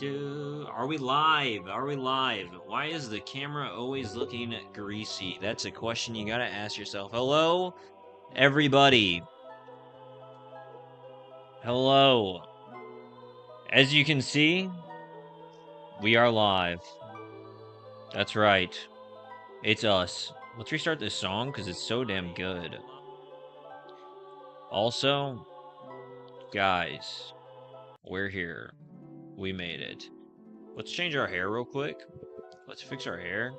Are we live? Are we live? Why is the camera always looking greasy? That's a question you gotta ask yourself. Hello, everybody. Hello. As you can see, we are live. That's right. It's us. Let's restart this song because it's so damn good. Also, guys, we're here. We made it. Let's change our hair real quick. Let's fix our hair.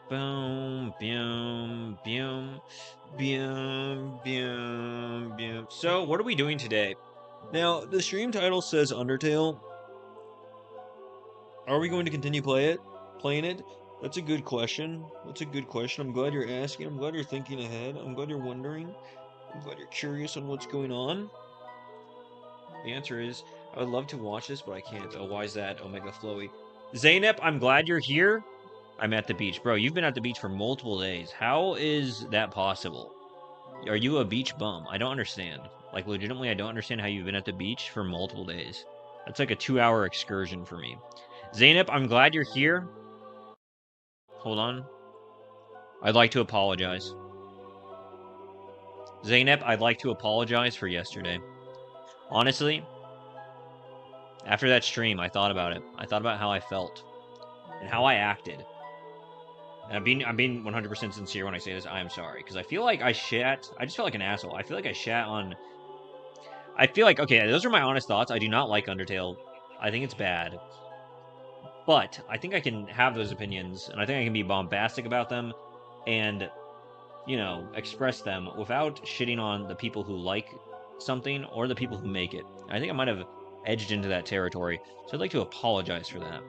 Boom, boom, boom, boom, boom, boom. So, what are we doing today? Now, the stream title says Undertale. Are we going to continue playing it? That's a good question. That's a good question. I'm glad you're asking. I'm glad you're thinking ahead. I'm glad you're wondering. I'm glad you're curious on what's going on. The answer is, I would love to watch this, but I can't. Oh, why is that, Omega Flowy? Zaynep, I'm glad you're here. I'm at the beach. Bro, you've been at the beach for multiple days. How is that possible? Are you a beach bum? I don't understand. Like, legitimately, I don't understand how you've been at the beach for multiple days. That's like a 2-hour excursion for me. Zaynep, I'm glad you're here. Hold on. I'd like to apologize. Zaynep, I'd like to apologize for yesterday. Honestly, after that stream, I thought about it. I thought about how I felt and how I acted. And I'm being 100% sincere when I say this. I am sorry because I feel like I shat. I just felt like an asshole. I feel like I shat on. I feel like okay. Those are my honest thoughts. I do not like Undertale. I think it's bad. But I think I can have those opinions, and I think I can be bombastic about them, and you know, express them without shitting on the people who like something or the people who make it. I think I might have edged into that territory, so I'd like to apologize for that.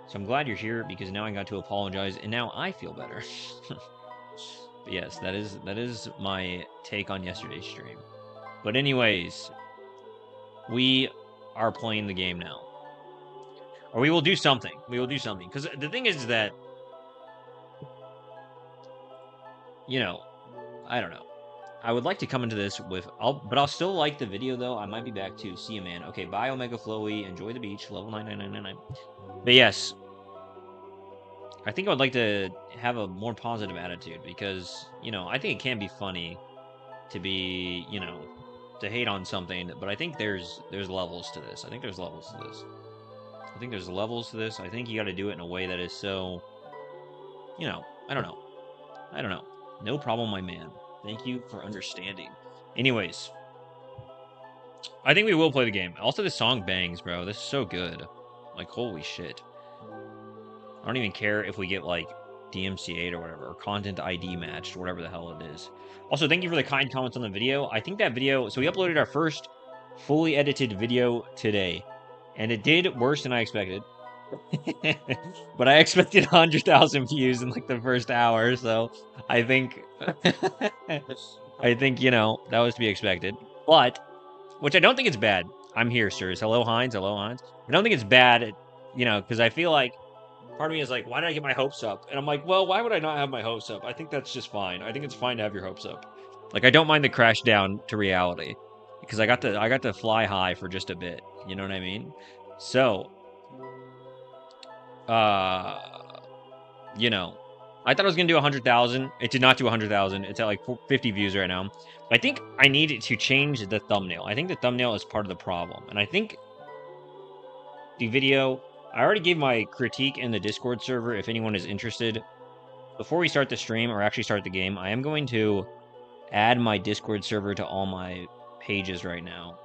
So I'm glad you're here because now I got to apologize, and now I feel better. But yes, that is my take on yesterday's stream. But anyways, we are playing the game now. Or we will do something. We will do something. Because the thing is that, you know, I don't know. I would like to come into this with, but I'll still like the video though. I might be back to see you, man. Okay, bye, Omega Flowy. Enjoy the beach, level 99999. But yes, I think I would like to have a more positive attitude because, you know, I think it can be funny to be, you know, to hate on something, but I think there's levels to this. I think there's levels to this. I think there's levels to this. I think you got to do it in a way that is so, you know, I don't know. I don't know. No problem, my man. Thank you for understanding. Anyways, I think we will play the game. Also, this song bangs, bro. This is so good. Like, holy shit. I don't even care if we get, like, DMCA'd or whatever, or content ID matched, whatever the hell it is. Also, thank you for the kind comments on the video. I think that video, so we uploaded our first fully edited video today, and it did worse than I expected. But I expected 100,000 views in, like, the first hour, so I think, I think, you know, that was to be expected. But, which I don't think it's bad. I'm here, sirs. Hello, Heinz. Hello, Heinz. I don't think it's bad, you know, because I feel like part of me is like, why did I get my hopes up? And I'm like, well, why would I not have my hopes up? I think that's just fine. I think it's fine to have your hopes up. Like, I don't mind the crash down to reality because I got to fly high for just a bit. You know what I mean? So, uh, you know, I thought I was gonna do 100,000. It did not do 100,000. It's at like 50 views right now. I think I need to change the thumbnail. I think the thumbnail is part of the problem, and I think the video. I already gave my critique in the Discord server if anyone is interested. Before we start the stream or actually start the game, I am going to add my Discord server to all my pages right now.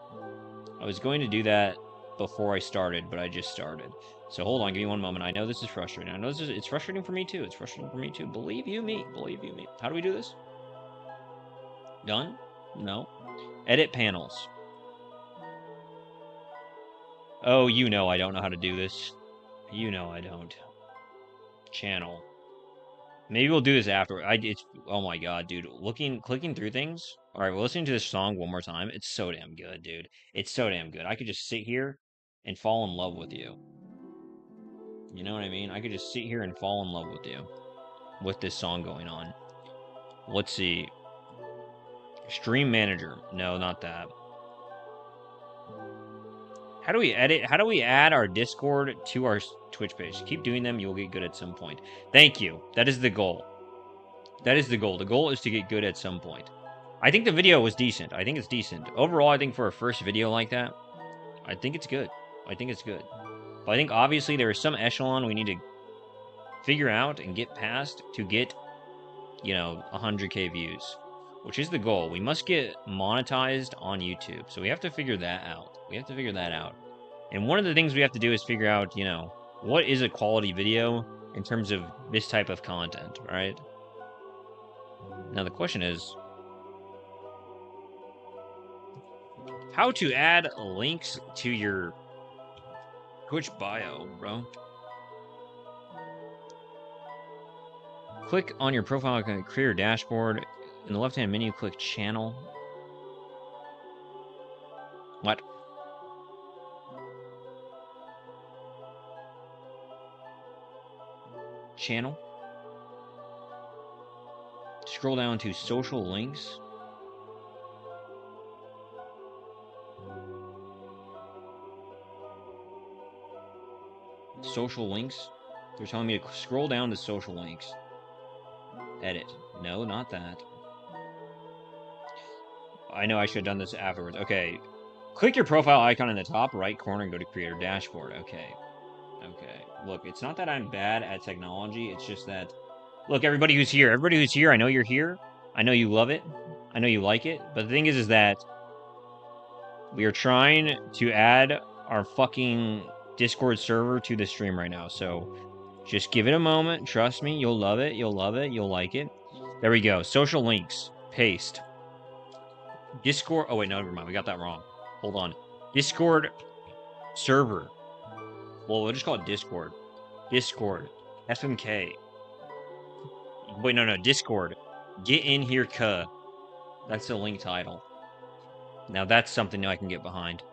I was going to do that before I started, but I just started. So hold on, give me one moment. I know this is frustrating. I know it's frustrating for me too. It's frustrating for me too. Believe you me. Believe you me. How do we do this? Done? No. Edit panels. Oh, you know I don't know how to do this. You know I don't. Channel. Maybe we'll do this after. It's oh my god, dude. Clicking through things. All right, we're listening to this song one more time. It's so damn good, dude. It's so damn good. I could just sit here and fall in love with you. You know what I mean? I could just sit here and fall in love with you with this song going on. Let's see. Stream manager. No, not that. How do we edit? How do we add our Discord to our Twitch page? Keep doing them. You'll get good at some point. Thank you. That is the goal. That is the goal. The goal is to get good at some point. I think the video was decent. I think it's decent. Overall, I think for a first video like that, I think it's good. I think it's good. But I think obviously there is some echelon we need to figure out and get past to get, 100K views, which is the goal. We must get monetized on YouTube. So we have to figure that out. We have to figure that out. And one of the things we have to do is figure out, what is a quality video in terms of this type of content, right? Now the question is, how to add links to your Twitch bio, bro. Click on your profile creator dashboard. In the left-hand menu, click channel. What? Channel. Scroll down to social links. Social links. They're telling me to scroll down to social links. Edit. No, not that. I know I should have done this afterwards. Okay. Click your profile icon in the top right corner and go to creator dashboard. Okay. Okay. Look, it's not that I'm bad at technology. It's just that, look, everybody who's here, I know you're here. I know you love it. I know you like it. But the thing is that we are trying to add our fucking Discord server to the stream right now. So just give it a moment. Trust me. You'll love it. You'll love it. You'll like it. There we go. Social links. Paste. Discord. Oh, wait, no, never mind. We got that wrong. Hold on. Discord server. Well, we'll just call it Discord. Discord. FMK. Wait, no. Discord. Get in here, cuh. That's the link title. Now that's something I can get behind.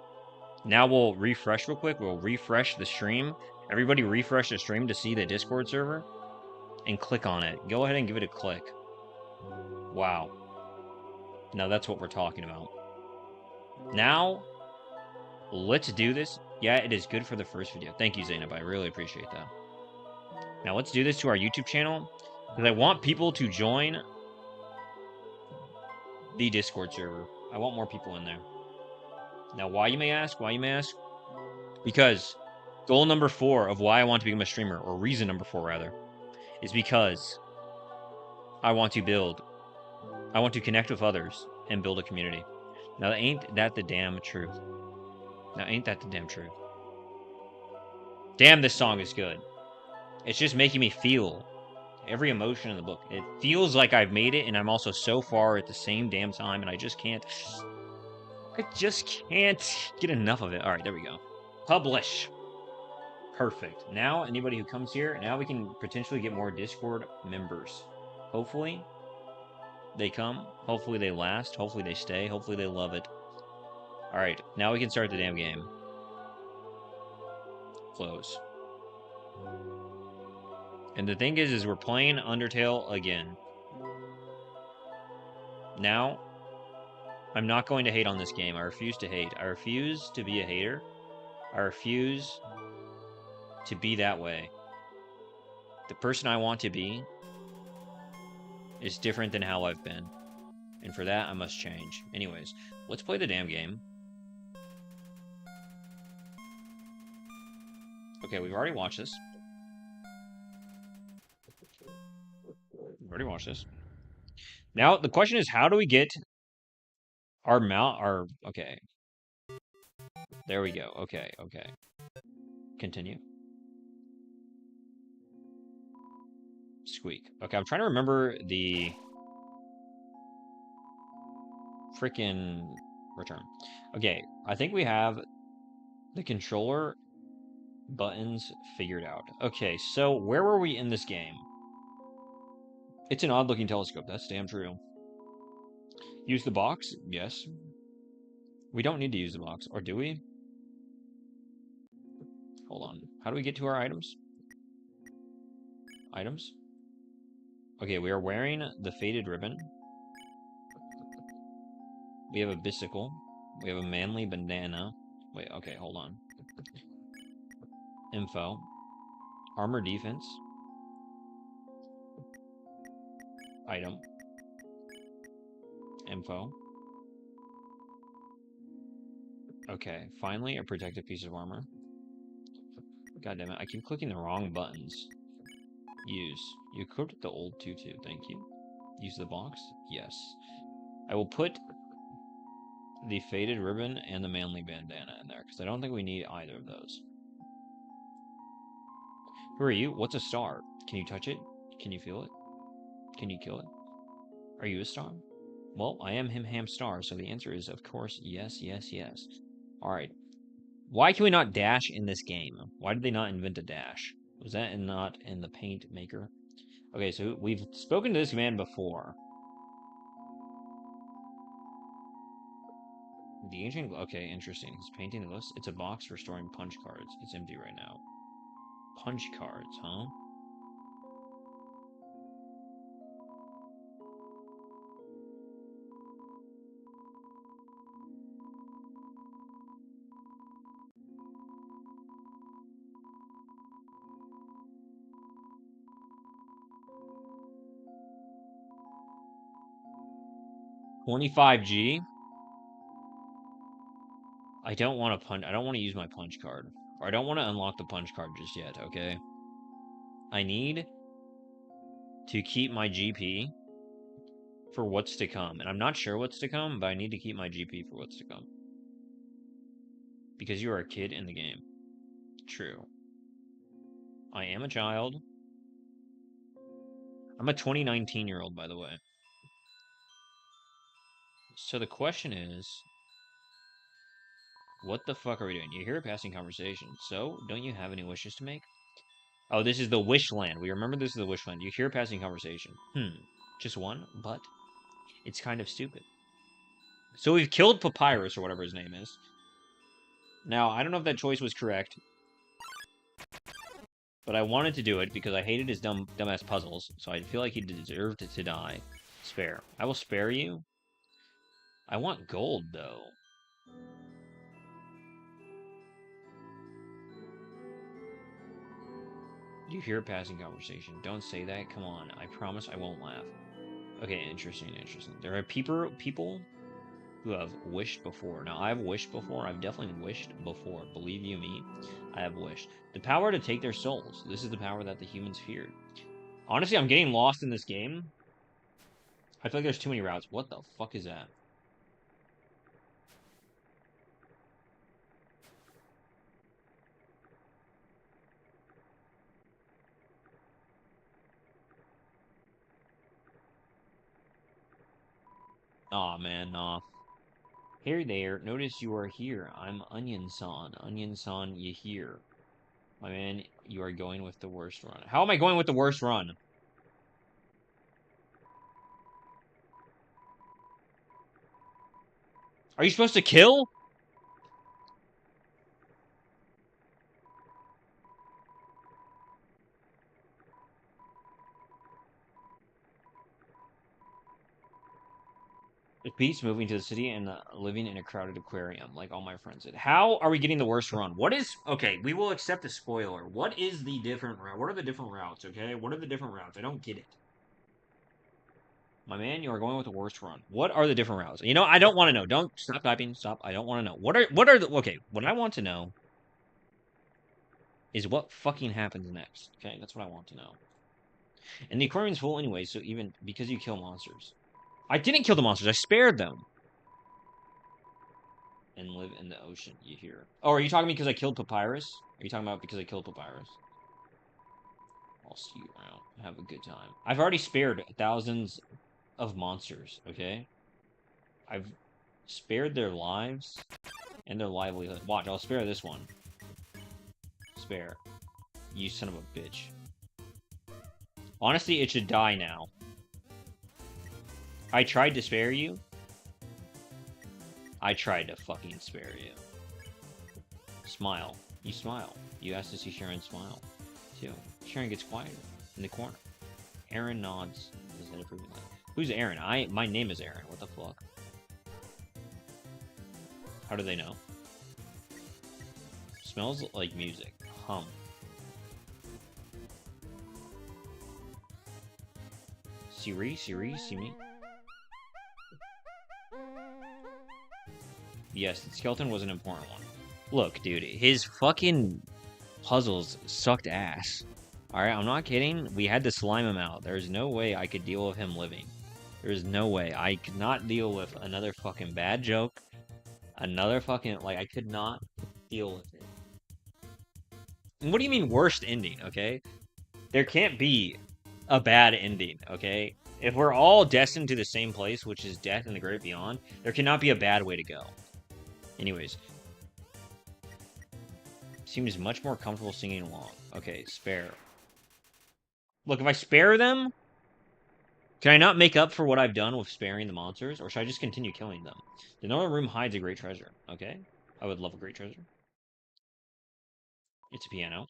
Now we'll refresh real quick. We'll refresh the stream. Everybody refresh the stream to see the Discord server. And click on it. Go ahead and give it a click. Wow. Now that's what we're talking about. Now, let's do this. Yeah, it is good for the first video. Thank you, Zainab. I really appreciate that. Now let's do this to our YouTube channel. Because I want people to join the Discord server. I want more people in there. Now, why you may ask? Why you may ask? Because goal number 4 of why I want to become a streamer, or reason number 4 rather, is because I want to connect with others and build a community. Now, ain't that the damn truth? Damn, this song is good. It's just making me feel every emotion in the book. It feels like I've made it, and I'm also so far at the same damn time, and I just can't get enough of it. All right, there we go. Publish. Perfect. Now, anybody who comes here, now we can potentially get more Discord members. Hopefully, they come. Hopefully, they last. Hopefully, they stay. Hopefully, they love it. All right, now we can start the damn game. Close. And the thing is we're playing Undertale again. Now, I'm not going to hate on this game. I refuse to hate. I refuse to be a hater. I refuse to be that way. The person I want to be is different than how I've been. And for that, I must change. Anyways, let's play the damn game. Okay, we've already watched this. Now, the question is, how do we get our okay. There we go. Okay. Continue. Squeak. Okay, I'm trying to remember the freaking return. Okay, I think we have the controller buttons figured out. Okay, so where were we in this game? It's an odd-looking telescope. That's damn true. Use the box? Yes. We don't need to use the box. Or do we? Hold on. How do we get to our items? Items? Okay, we are wearing the faded ribbon. We have a bicycle. We have a manly bandana. Wait, okay, hold on. Info. Armor defense. Item. Info. Okay, finally a protective piece of armor. God damn it, I keep clicking the wrong buttons. Use. You equipped the old tutu, thank you. Use the box? Yes. I will put the faded ribbon and the manly bandana in there, because I don't think we need either of those. Who are you? What's a star? Can you touch it? Can you feel it? Can you kill it? Are you a star? Well, I am Ham Star, so the answer is, of course, yes, yes, yes. Alright. Why can we not dash in this game? Why did they not invent a dash? Was that not in the paint maker? Okay, so we've spoken to this man before. The ancient... Okay, interesting. He's painting the list. It's a box for storing punch cards. It's empty right now. Punch cards, huh? $25G? I don't want to punch... I don't want to use my punch card. Or I don't want to unlock the punch card just yet, okay? I need to keep my GP for what's to come. And I'm not sure what's to come, but I need to keep my GP for what's to come. Because you are a kid in the game. True. I am a child. I'm a 2019-year-old, by the way. So the question is... What the fuck are we doing? You hear a passing conversation. So, don't you have any wishes to make? Oh, this is the Wishland. We remember this is the Wishland. You hear a passing conversation. Just one, but it's kind of stupid. So we've killed Papyrus, or whatever his name is. Now, I don't know if that choice was correct. But I wanted to do it because I hated his dumbass puzzles. So I feel like he deserved to die. Spare. I will spare you. I want gold, though. You hear a passing conversation. Don't say that. Come on. I promise I won't laugh. Okay, interesting, interesting. There are people who have wished before. Now, I've wished before. I've definitely wished before. Believe you me, I have wished. The power to take their souls. This is the power that the humans feared. Honestly, I'm getting lost in this game. I feel like there's too many routes. What the fuck is that? Aw, man, nah. Hey there, notice you are here. I'm Onion-san. Onion-san, you here. My man, you are going with the worst run. How am I going with the worst run? Are you supposed to kill? The beast moving to the city and living in a crowded aquarium, like all my friends did. How are we getting the worst run? What is... Okay, we will accept a spoiler. What is the different route? What are the different routes, okay? What are the different routes? I don't get it. My man, you are going with the worst run. What are the different routes? You know, I don't want to know. Don't stop typing. Stop. I don't want to know. What are the... Okay, what I want to know is what fucking happens next. Okay, that's what I want to know. And the aquarium's full anyway, so even because you kill monsters. I didn't kill the monsters. I spared them. And live in the ocean, you hear. Oh, are you talking because I killed Papyrus? Are you talking about because I killed Papyrus? I'll see you around. Have a good time. I've already spared thousands of monsters, okay? I've spared their lives and their livelihood. Watch, I'll spare this one. Spare. You son of a bitch. Honestly, it should die now. I tried to spare you. I tried to fucking spare you. Smile. You smile. You asked to see Sharon smile, too. Sharon gets quieter in the corner. Aaron nods his head approvingly. Who's Aaron? My name is Aaron. What the fuck? How do they know? smells like music. Hum. Siri, Siri, see me. Yes, the skeleton was an important one. Look, dude, his fucking puzzles sucked ass. Alright, I'm not kidding. We had to slime him out. There's no way I could deal with him living. There's no way. I could not deal with another fucking bad joke. Another fucking, like, I could not deal with it. And what do you mean worst ending, okay? There can't be a bad ending, okay? If we're all destined to the same place, which is death in the great beyond, there cannot be a bad way to go. Anyways, seems much more comfortable singing along. Okay, spare. Look, if I spare them, can I not make up for what I've done with sparing the monsters, or should I just continue killing them? The northern room hides a great treasure. Okay, I would love a great treasure. It's a piano.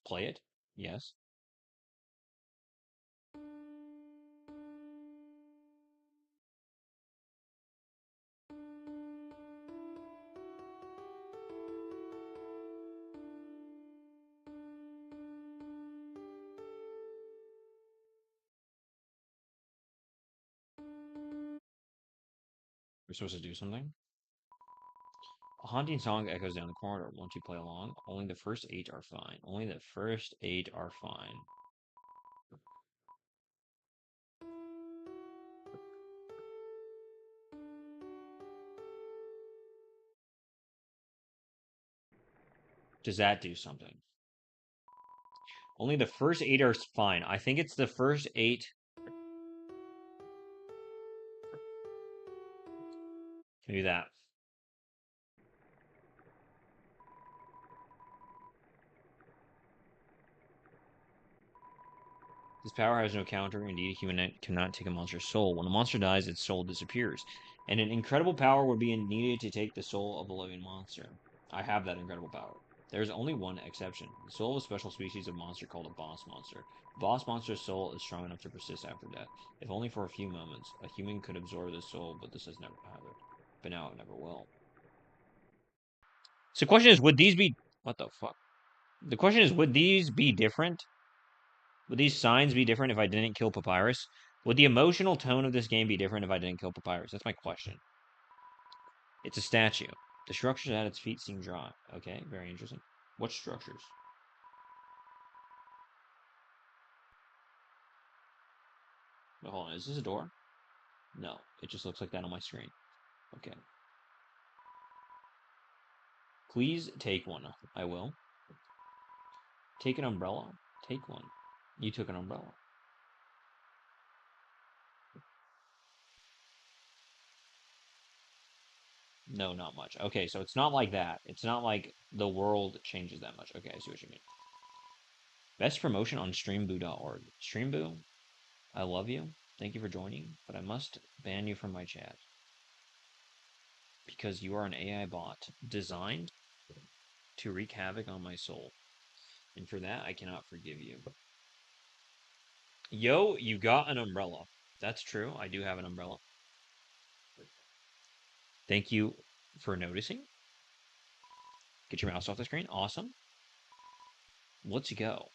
Play it. Yes. We're supposed to do something. A haunting song echoes down the corridor. Won't you play along? Only the first 8 are fine. Only the first 8 are fine. Does that do something? Only the first 8 are fine. I think it's the first 8. Can do that. This power has no counter. Indeed, a human cannot take a monster's soul. When a monster dies, its soul disappears. And an incredible power would be needed to take the soul of a living monster. I have that incredible power. There is only one exception. The soul of a special species of monster called a boss monster. The boss monster's soul is strong enough to persist after death, if only for a few moments. A human could absorb this soul, but this has never happened. But now it never will. So the question is, would these be... What the fuck? The question is, would these be different? Would these signs be different if I didn't kill Papyrus? Would the emotional tone of this game be different if I didn't kill Papyrus? That's my question. It's a statue. The structures at its feet seem dry. Okay, very interesting. What structures? Wait, hold on, is this a door? No, it just looks like that on my screen. Okay. Please take one. I will. Take an umbrella. Take one. You took an umbrella. No, not much. Okay, so it's not like that. It's not like the world changes that much. Okay, I see what you mean. Best promotion on streamboo.org. Streamboo, I love you. Thank you for joining, but I must ban you from my chat because you are an AI bot designed to wreak havoc on my soul. And for that, I cannot forgive you. Yo, you got an umbrella. That's true. I do have an umbrella. Thank you for noticing. Get your mouse off the screen. Awesome. Let's go.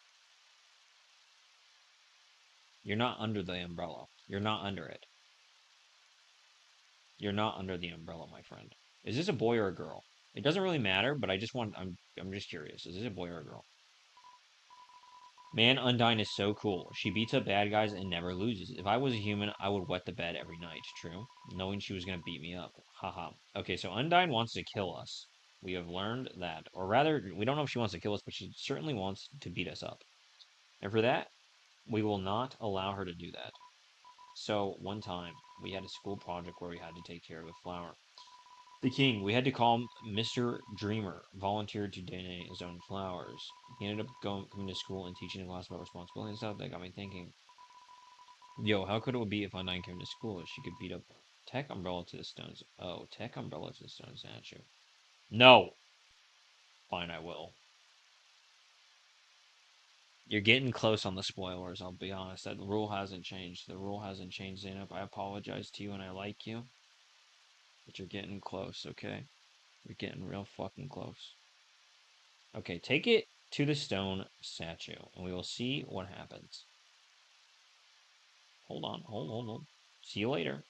You're not under the umbrella. You're not under it. You're not under the umbrella, my friend. Is this a boy or a girl? It doesn't really matter, but I'm just curious. Is this a boy or a girl? Man Undyne is so cool. She beats up bad guys and never loses. If I was a human, I would wet the bed every night. True. Knowing she was going to beat me up. Haha. Okay, so Undyne wants to kill us. We have learned that. Or rather, we don't know if she wants to kill us, but she certainly wants to beat us up. And for that, we will not allow her to do that. So, one time, we had a school project where we had to take care of a flower. The king, we had to call him Mr. Dreamer, volunteered to donate his own flowers. He ended up coming to school and teaching a class about responsibility and stuff. That got me thinking, yo, how could it be if Undyne came to school? She could beat up Tech Umbrella to the stones. Oh, Tech Umbrella to the stone statue. No! Fine, I will. You're getting close on the spoilers, I'll be honest. That rule hasn't changed. The rule hasn't changed, Zainab. I apologize to you and I like you. But you're getting close, okay? You're getting real fucking close. Okay, take it to the stone statue, and we will see what happens. Hold on, hold. See you later.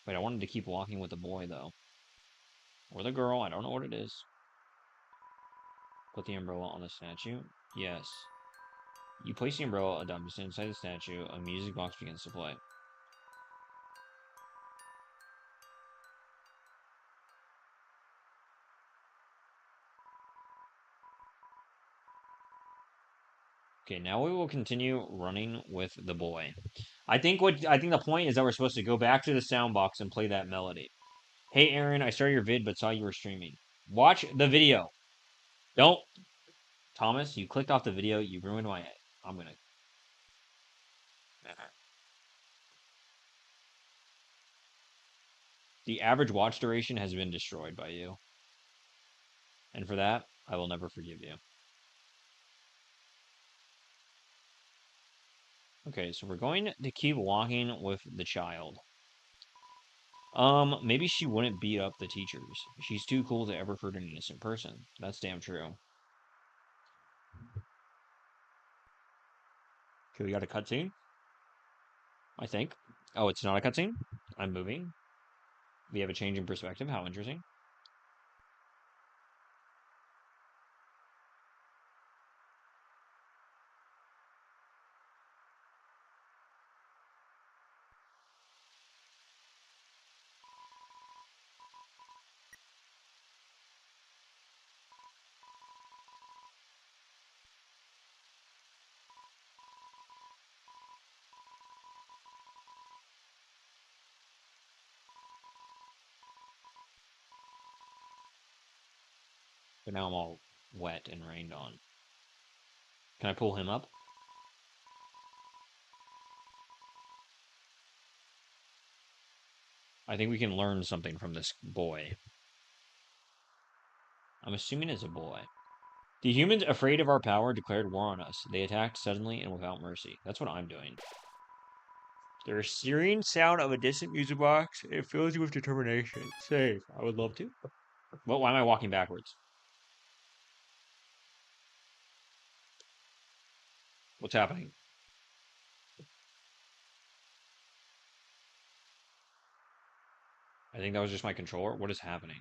Wait, I wanted to keep walking with the boy, though. Or the girl, I don't know what it is. Put the umbrella on the statue. Yes. You place the umbrella, a dummy inside the statue, a music box begins to play. Okay, now we will continue running with the boy. I think the point is that we're supposed to go back to the sound box and play that melody. Hey Aaron, I started your vid but saw you were streaming. Watch the video. Don't Thomas, you clicked off the video, you ruined my I'm gonna The average watch duration has been destroyed by you. And for that, I will never forgive you. Okay, so we're going to keep walking with the child. Maybe she wouldn't beat up the teachers. She's too cool to ever hurt an innocent person. That's damn true. Okay, we got a cutscene. I think. Oh, it's not a cutscene? I'm moving. We have a change in perspective. How interesting. But now I'm all wet and rained on. Can I pull him up? I think we can learn something from this boy. I'm assuming it's a boy. The humans, afraid of our power, declared war on us. They attacked suddenly and without mercy. That's what I'm doing. There's serene sound of a distant music box. It fills you with determination. Save. I would love to. Well, why am I walking backwards? What's happening? I think that was just my controller. What is happening?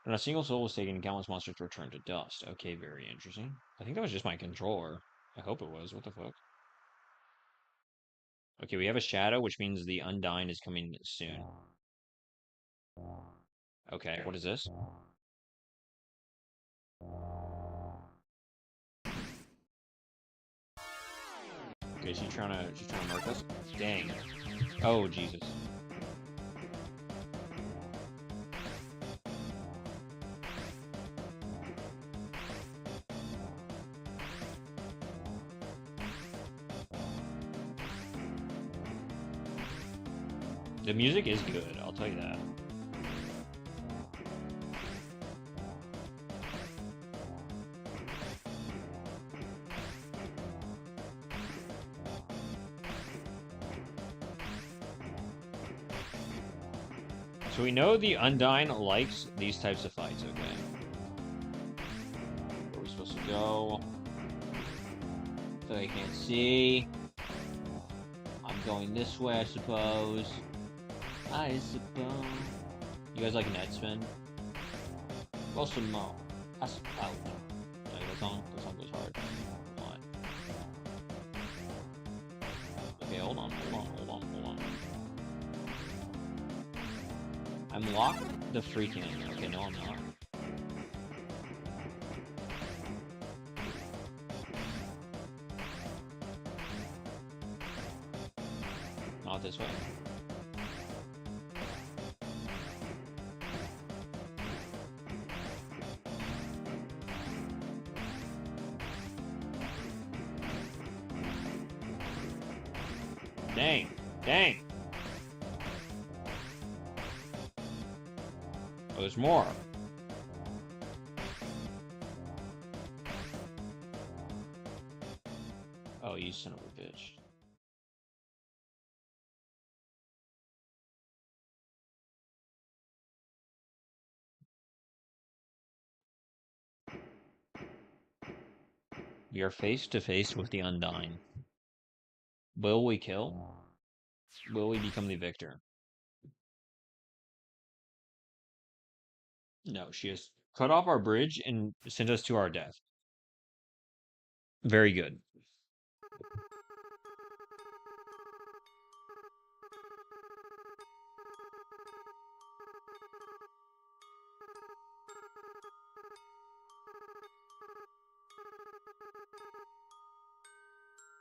When a single soul was taken, countless monsters returned to dust. Okay, very interesting. I think that was just my controller. I hope it was. What the fuck? Okay, we have a shadow, which means the Undying is coming soon. Okay, what is this? Okay, she's trying to mark us. Dang. Oh, Jesus. The music is good, I'll tell you that. So we know the Undying likes these types of fights, okay? Where are we supposed to go? I feel like I can't see. I'm going this way, I suppose. I suppose. You guys like net spin? Well, some more. I suppose. Like, that song goes hard. What? Okay, hold on. I'm locked the freaking. Okay, no, I'm not. Not this way. Dang. Oh, there's more. Oh, you son of a bitch. We are face to face with the Undying. Will we kill? Will we become the victor? No, she has cut off our bridge and sent us to our death. Very good.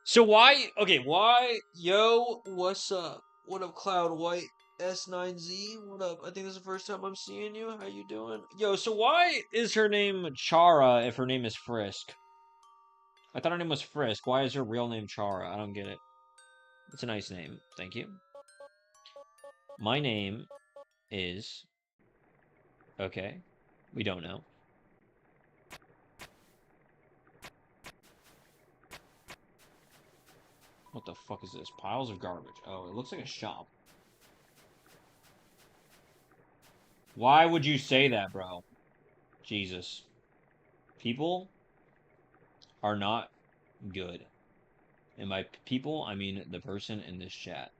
So why? Okay, why? Yo, what's up? What up, Cloud White S9Z? What up? I think this is the first time I'm seeing you. How you doing? Yo, so why is her name Chara if her name is Frisk? I thought her name was Frisk. Why is her real name Chara? I don't get it. It's a nice name. Thank you. My name is... Okay. We don't know. What the fuck is this? Piles of garbage. Oh, it looks like a shop. Why would you say that, bro? Jesus. People are not good. And by people, I mean the person in this chat.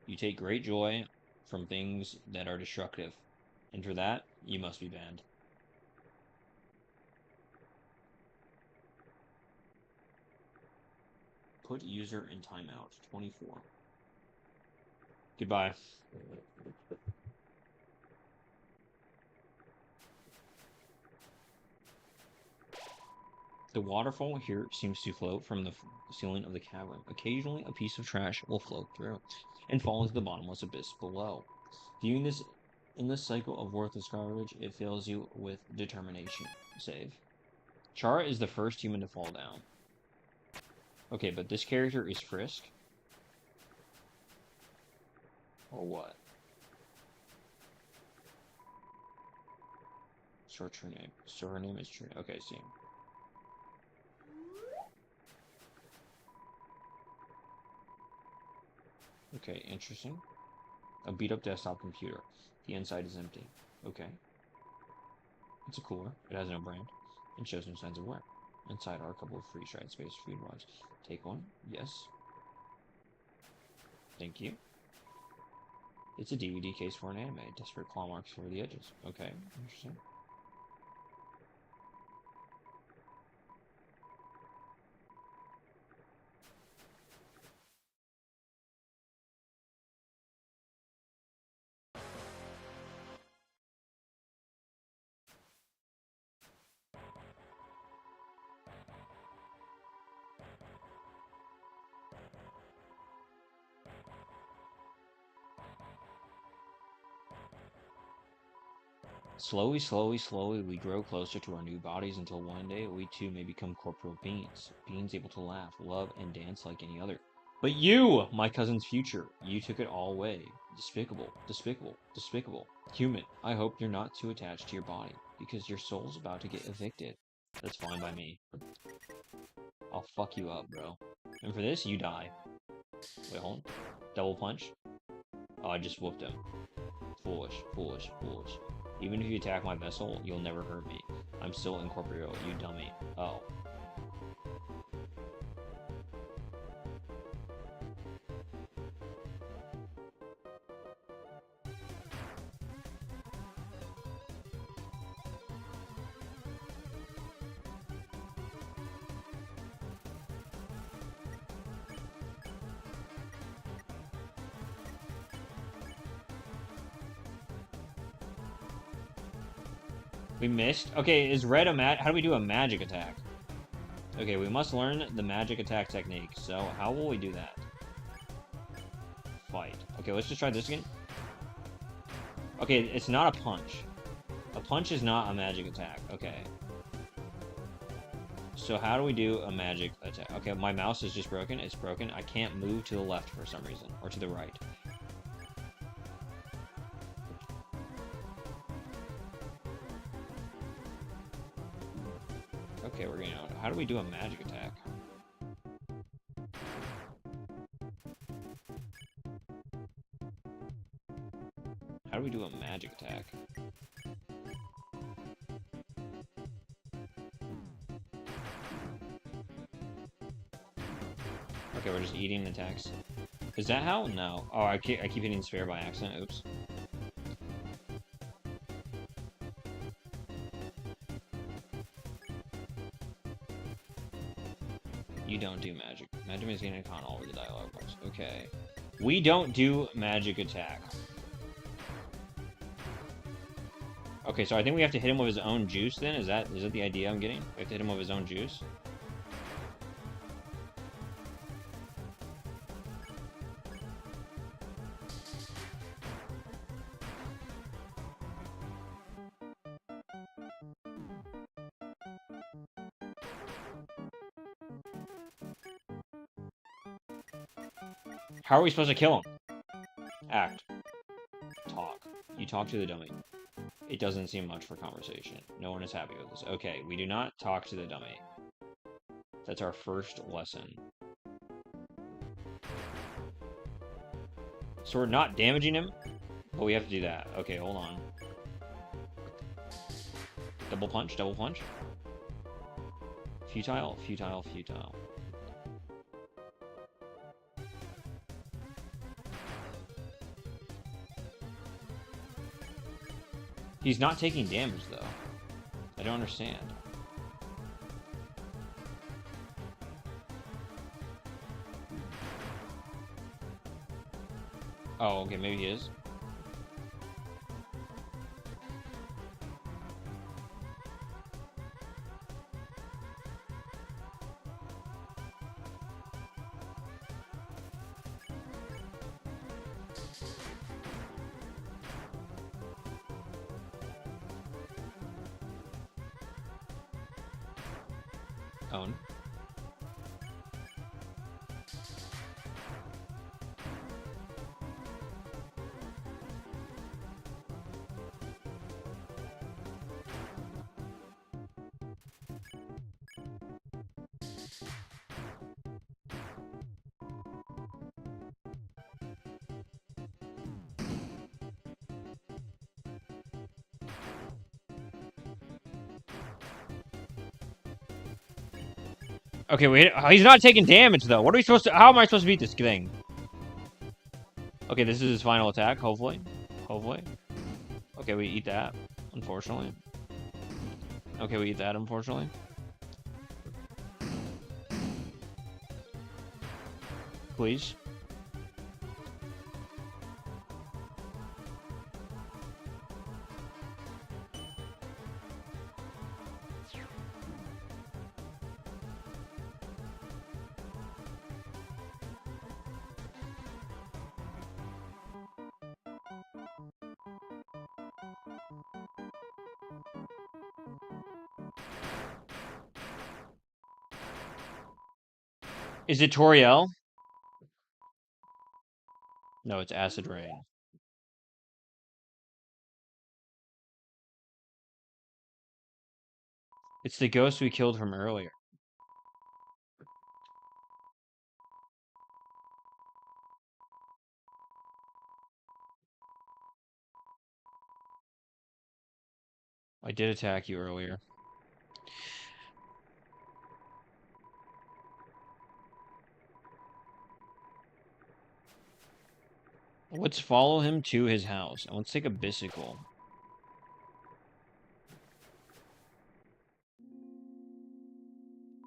You take great joy from things that are destructive. And for that, you must be banned. Put user in timeout. 24. Goodbye. The waterfall here seems to float from the ceiling of the cavern. Occasionally, a piece of trash will float through and fall into the bottomless abyss below. Viewing this in this cycle of worthless garbage, it fills you with determination. Save. Chara is the first human to fall down. Okay, but this character is Frisk? Or what? Search her name. So her name is Trina. Okay, see. Okay, interesting. A beat-up desktop computer. The inside is empty. Okay. It's a cooler. It has no brand. And shows no signs of wear. Inside are a couple of freeze-dried space food rods. Take one. Yes. Thank you. It's a DVD case for an anime. Desperate claw marks for the edges. Okay, interesting. Slowly, slowly, slowly, we grow closer to our new bodies until one day we too may become corporeal beings. Beings able to laugh, love, and dance like any other. But you, my cousin's future, you took it all away. Despicable, despicable, despicable. Human, I hope you're not too attached to your body, because your soul's about to get evicted. That's fine by me. I'll fuck you up, bro. And for this, you die. Wait, hold on. Double punch? Oh, I just whooped him. Foolish, foolish, foolish. Even if you attack my vessel, you'll never hurt me. I'm still incorporeal, you dummy. Oh. We missed? Okay, is red a how do we do a magic attack? Okay, we must learn the magic attack technique. So, how will we do that? Fight. Okay, let's just try this again. Okay, it's not a punch. A punch is not a magic attack. Okay. So how do we do a magic attack? Okay, my mouse is just broken. It's broken. I can't move to the left for some reason. Or to the right. Okay, we're getting out. How do we do a magic attack? How do we do a magic attack? eating attacks. Is that how? No. Oh, I keep hitting spare by accident. Oops. You don't do magic. Magic is getting a con all over the dialogue box. Okay. We don't do magic attack. Okay, so I think we have to hit him with his own juice then? Is that the idea I'm getting? We have to hit him with his own juice? How are we supposed to kill him? Act. Talk. You talk to the dummy. It doesn't seem much for conversation. No one is happy with this. Okay, we do not talk to the dummy. That's our first lesson. So we're not damaging him, but we have to do that. Okay, hold on. Double punch, double punch. Futile, futile, futile. He's not taking damage, though. I don't understand. Oh, okay, maybe he is. Own. Okay, wait. Oh, he's not taking damage, though. What are we supposed to... How am I supposed to beat this thing? Okay, this is his final attack, hopefully. Hopefully. Okay, we eat that, unfortunately. Okay, we eat that, unfortunately. Please. Is it Toriel? No, it's Acid Rain. It's the ghost we killed from earlier. I did attack you earlier. Let's follow him to his house, and let's take a bicycle.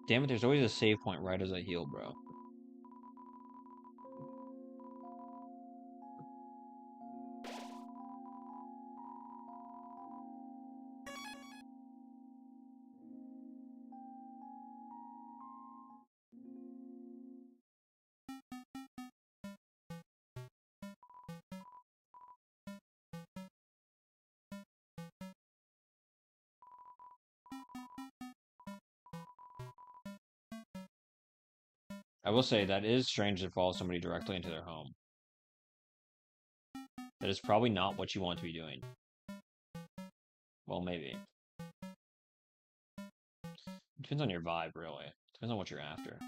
Damn it, there's always a save point right as I heal, bro. I will say, that is strange to follow somebody directly into their home. That is probably not what you want to be doing. Well, maybe. Depends on your vibe, really. Depends on what you're after.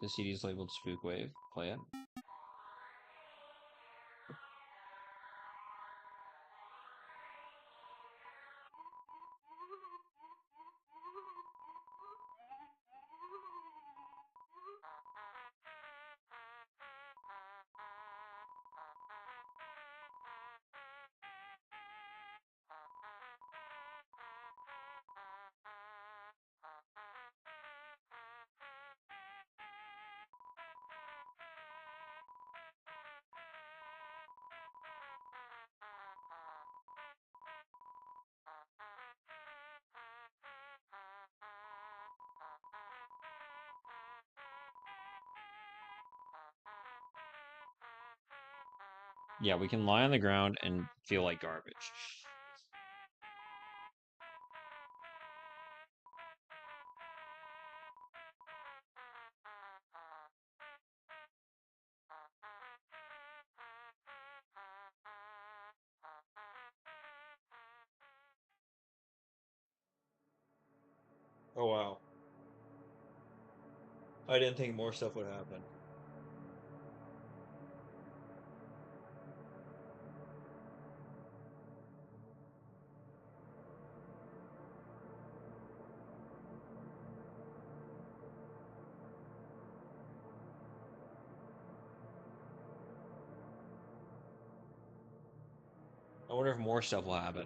The CD is labeled Spook Wave. Play it. Yeah, we can lie on the ground and feel like garbage. Oh wow. I didn't think more stuff would happen. I wonder if more stuff will happen.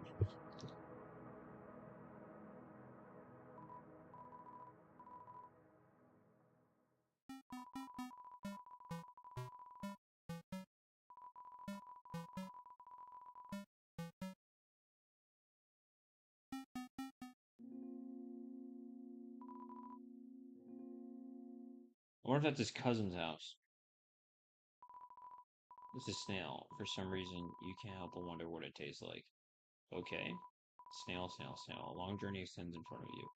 I wonder if that's his cousin's house. This is snail. For some reason, you can't help but wonder what it tastes like. Okay. Snail, snail, snail. A long journey extends in front of you.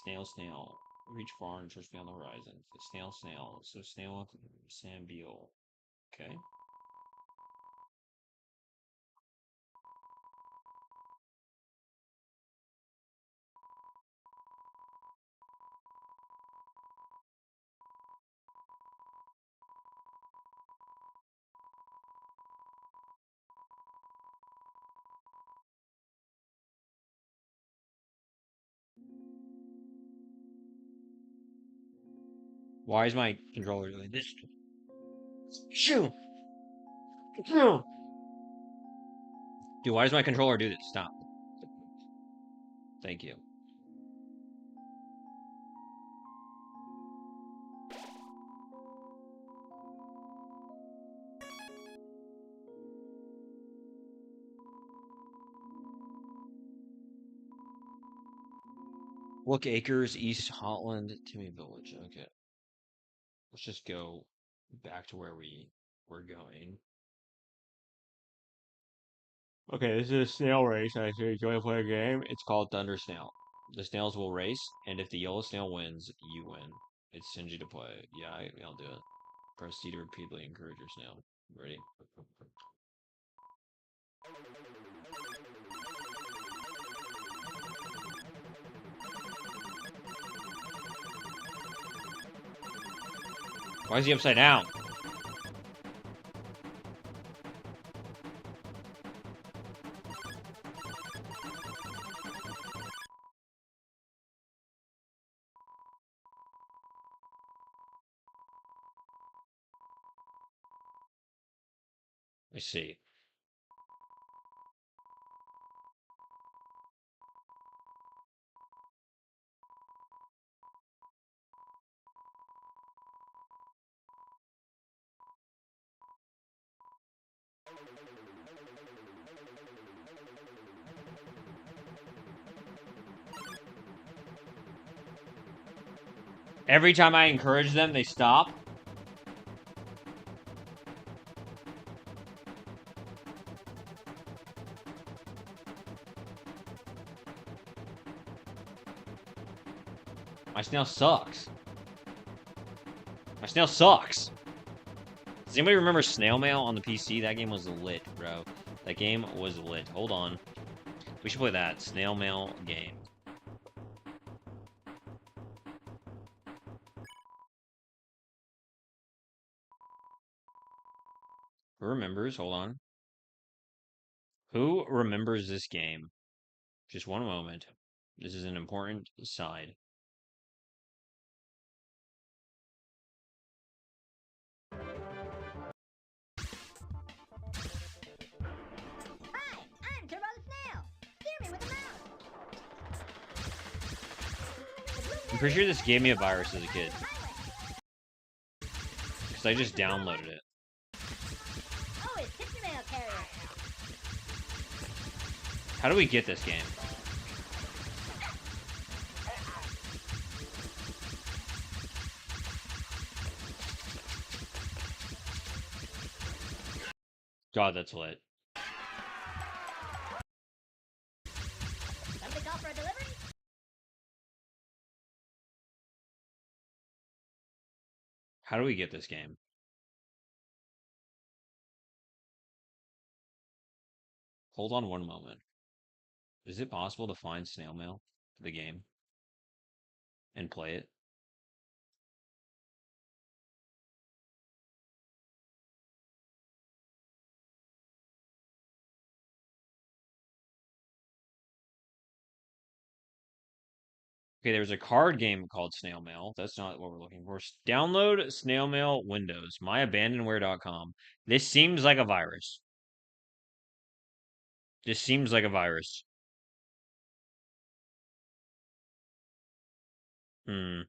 Snail, snail. Reach far and trust beyond the horizon. Snail, snail. So snail, Sambiel. Okay. Why is my controller doing this? Shoo! Shoo! Dude, why does my controller do this? Stop. Thank you. Look Acres, East Hotland, Timmy Village. Okay. Let's just go back to where we were going. Okay, this is a snail race. I say, do you want to play a game? It's called Thunder Snail. The snails will race, and if the yellow snail wins, you win. It's stingy to play. Yeah, I'll do it. Press C to repeatedly encourage your snail. Ready? Why is he upside down? I see. Every time I encourage them, they stop. My snail sucks. My snail sucks. Does anybody remember Snail Mail on the PC? That game was lit, bro. That game was lit. Hold on. We should play that. Snail Mail game. Who remembers? Hold on. Who remembers this game? Just one moment. This is an important side. Hi, I'm Turbo the Snail. Steer me with the mouse. I'm pretty sure this gave me a virus as a kid. Because I just downloaded it. Oh, it's Picture Mail Carrier. How do we get this game? God, that's lit. Somebody call for a delivery? How do we get this game? Hold on one moment. Is it possible to find snail mail for the game and play it? Okay, there's a card game called Snail Mail. That's not what we're looking for. Download Snail Mail Windows, myabandonware.com. This seems like a virus. This seems like a virus. Hmm.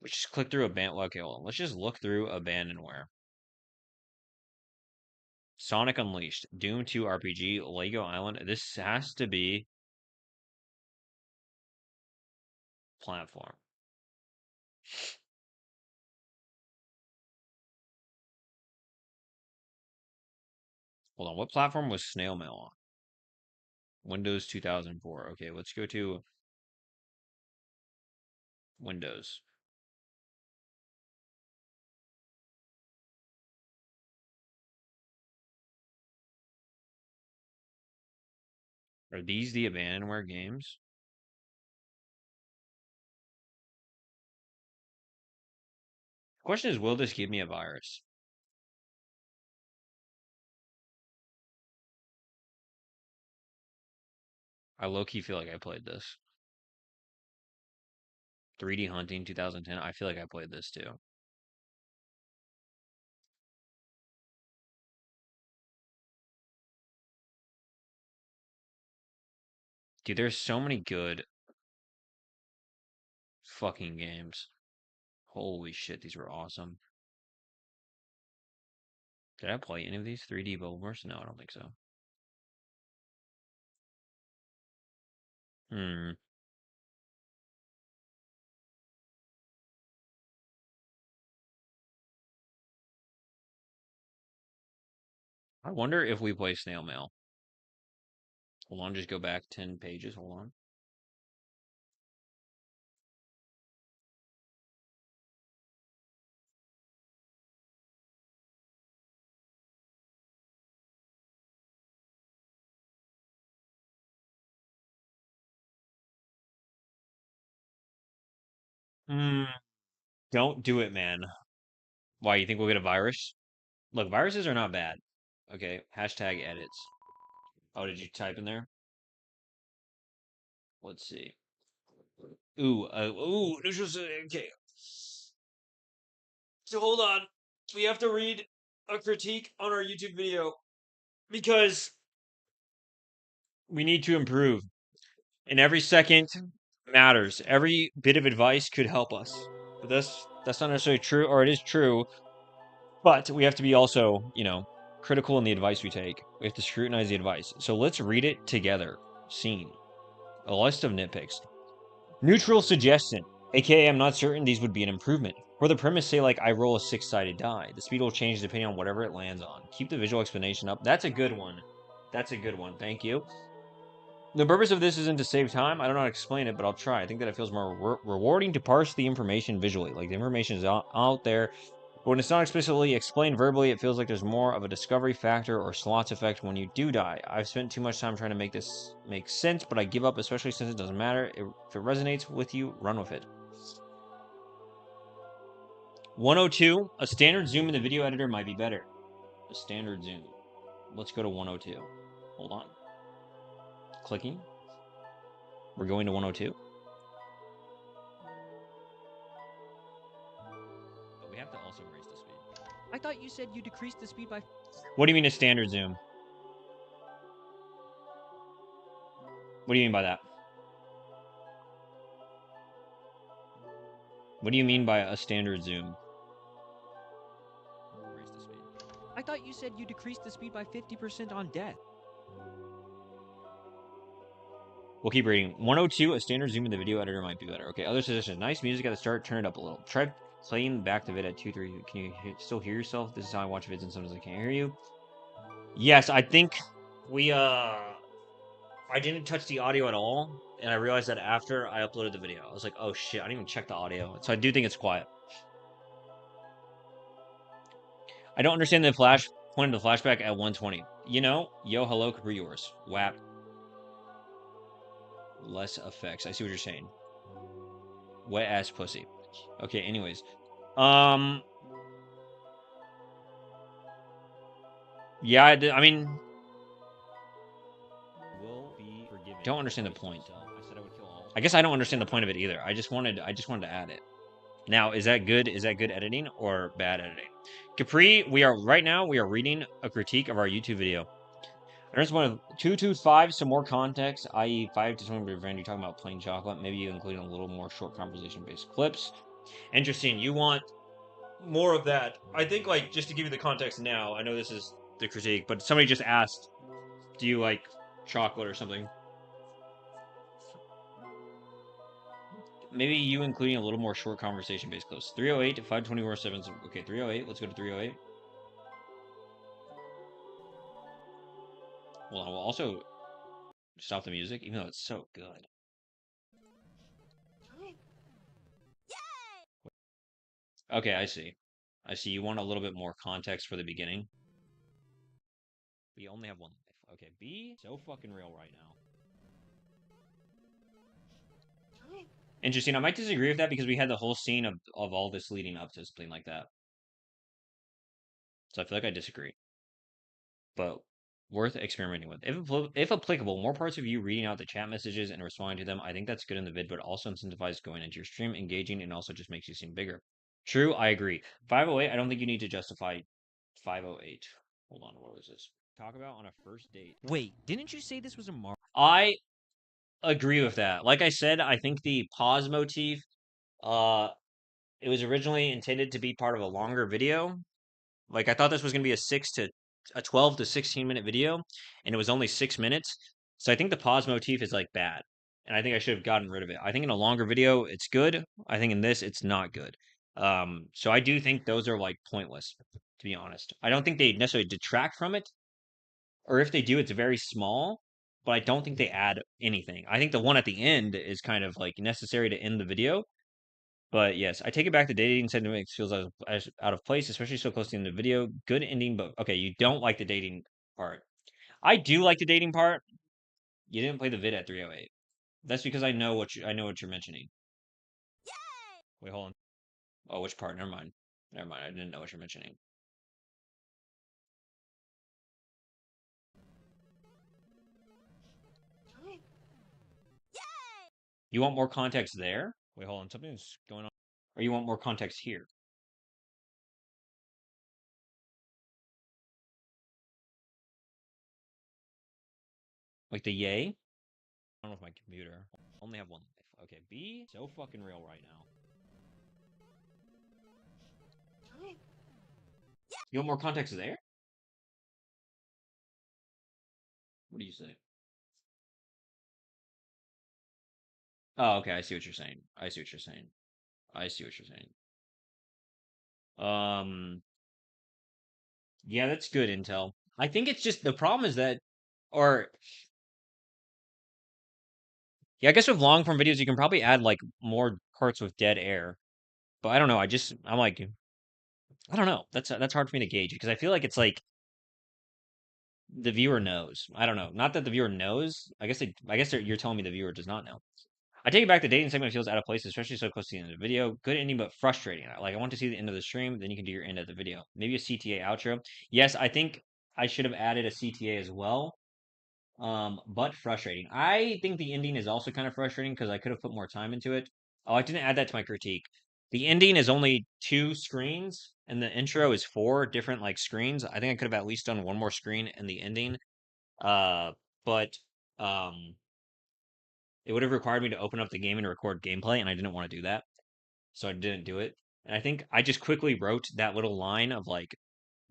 Let's just click through okay, hold on. Let's just look through abandonware. Sonic Unleashed, Doom 2 RPG, Lego Island. This has to be platform. Hold on, what platform was Snail Mail on? Windows 2004. Okay, let's go to Windows. Are these the abandonware games? Question is, will this give me a virus? I low-key feel like I played this. 3D Hunting 2010. I feel like I played this too. Dude, there's so many good fucking games. Holy shit, these were awesome. Did I play any of these? 3D Bubbleburs? No, I don't think so. Hmm. I wonder if we play Snail Mail. Hold on, just go back 10 pages. Hold on. Hmm. Don't do it, man. Why, you think we'll get a virus? Look, viruses are not bad. Okay, hashtag edits. Oh, did you type in there? Let's see. This was okay. So hold on. We have to read a critique on our YouTube video because we need to improve. And every second matters. Every bit of advice could help us. But that's not necessarily true, or it is true, but we have to be also, critical in the advice we take. We have to scrutinize the advice. So let's read it together. Scene. A list of nitpicks. Neutral suggestion. AKA, I'm not certain these would be an improvement. For the premise, say like I roll a six-sided die. The speed will change depending on whatever it lands on. Keep the visual explanation up. That's a good one. That's a good one. Thank you. The purpose of this isn't to save time. I don't know how to explain it, but I'll try. I think that it feels more rewarding to parse the information visually. Like the information is out there. But when it's not explicitly explained verbally, it feels like there's more of a discovery factor or slots effect when you do die. I've spent too much time trying to make this make sense, but I give up, especially since it doesn't matter. If it resonates with you, run with it. 102, a standard zoom in the video editor might be better. A standard zoom. Let's go to 102. Hold on. Clicking. We're going to 102. But we have to also raise the speed. I thought you said you decreased the speed by. What do you mean a standard zoom? What do you mean by that? What do you mean by a standard zoom? Raise the speed. I thought you said you decreased the speed by 50% on death. We'll keep reading. 102, a standard zoom in the video editor might be better. Okay, other suggestions. Nice music at the start, turn it up a little. Try playing back the vid at 2, 3. Can you still hear yourself? This is how I watch vids and sometimes I can't hear you. Yes, I think we, I didn't touch the audio at all, and I realized that after I uploaded the video. I was like, oh shit, I didn't even check the audio. So I do think it's quiet. I don't understand the point of the flashback at 120. You know, yo, hello, Capri yours. WAP. Less effects. I see what you're saying. Wet ass pussy. Okay, anyways. Yeah, I mean, Will be forgiven. don't understand the point. I said I would kill all. I guess I don't understand the point of it either. I just wanted to add it. Now, is that good? Is that good editing or bad editing? Capri, we are reading a critique of our YouTube video. There's one of 225, some more context, i.e., 5 to 20 minutes you talking about plain chocolate. Maybe you include a little more short conversation-based clips. Interesting. You want more of that? I think, like, just to give you the context now. I know this is the critique, but somebody just asked, "Do you like chocolate or something?" Maybe you including a little more short conversation-based clips. 308 to 524 7. Okay, 308. Let's go to 308. Well, I will also stop the music, even though it's so good. Okay, I see. I see. You want a little bit more context for the beginning. We only have one life. Okay, be so fucking real right now. Interesting. I might disagree with that because we had the whole scene of all this leading up to something like that. So I feel like I disagree. But worth experimenting with. If applicable, more parts of you reading out the chat messages and responding to them, I think that's good in the vid, but also incentivizes going into your stream, engaging, and also just makes you seem bigger. True, I agree. 508, I don't think you need to justify 508. Hold on, what was this? Talk about on a first date. Wait, didn't you say this was a I agree with that. Like I said, I think the pause motif, uh, it was originally intended to be part of a longer video. Like I thought this was gonna be a 12 to 16 minute video, and it was only 6 minutes. So I think the pause motif is like bad, and I think I should have gotten rid of it. I think in a longer video it's good. I think in this it's not good. So I do think those are like pointless, to be honest. I don't think they necessarily detract from it, or if they do, it's very small. But I don't think they add anything. I think the one at the end is kind of like necessary to end the video. But yes, I take it back. The dating sentiment feels out of place, especially so close to the end of the video. Good ending, but okay, you don't like the dating part. I do like the dating part. You didn't play the vid at 308. That's because I know what you're mentioning. Wait, hold on. Oh, which part? Never mind. Never mind. I didn't know what you're mentioning. You want more context there? Wait, hold on. Something's going on. Or you want more context here? Like the yay? I don't know if my computer. Only have one life. Okay, be so fucking real right now. You want more context there? What do you say? Oh, okay. I see what you're saying. I see what you're saying. I see what you're saying. Um, yeah, that's good intel. I think it's just the problem is that, or yeah, I guess with long form videos, you can probably add like more parts with dead air. But I don't know. I'm like, I don't know. That's hard for me to gauge because I feel like it's like the viewer knows. I don't know. Not that the viewer knows. I guess you're telling me the viewer does not know. I take it back. The dating segment feels out of place, especially so close to the end of the video. Good ending, but frustrating. Like I want to see the end of the stream, then you can do your end of the video. Maybe a CTA outro. Yes, I think I should have added a CTA as well. But frustrating. I think the ending is also kind of frustrating because I could have put more time into it. Oh, I didn't add that to my critique. The ending is only 2 screens, and the intro is 4 different like screens. I think I could have at least done one more screen in the ending. Uh, but um, it would have required me to open up the game and record gameplay, and I didn't want to do that, so I didn't do it. And I think I just quickly wrote that little line of like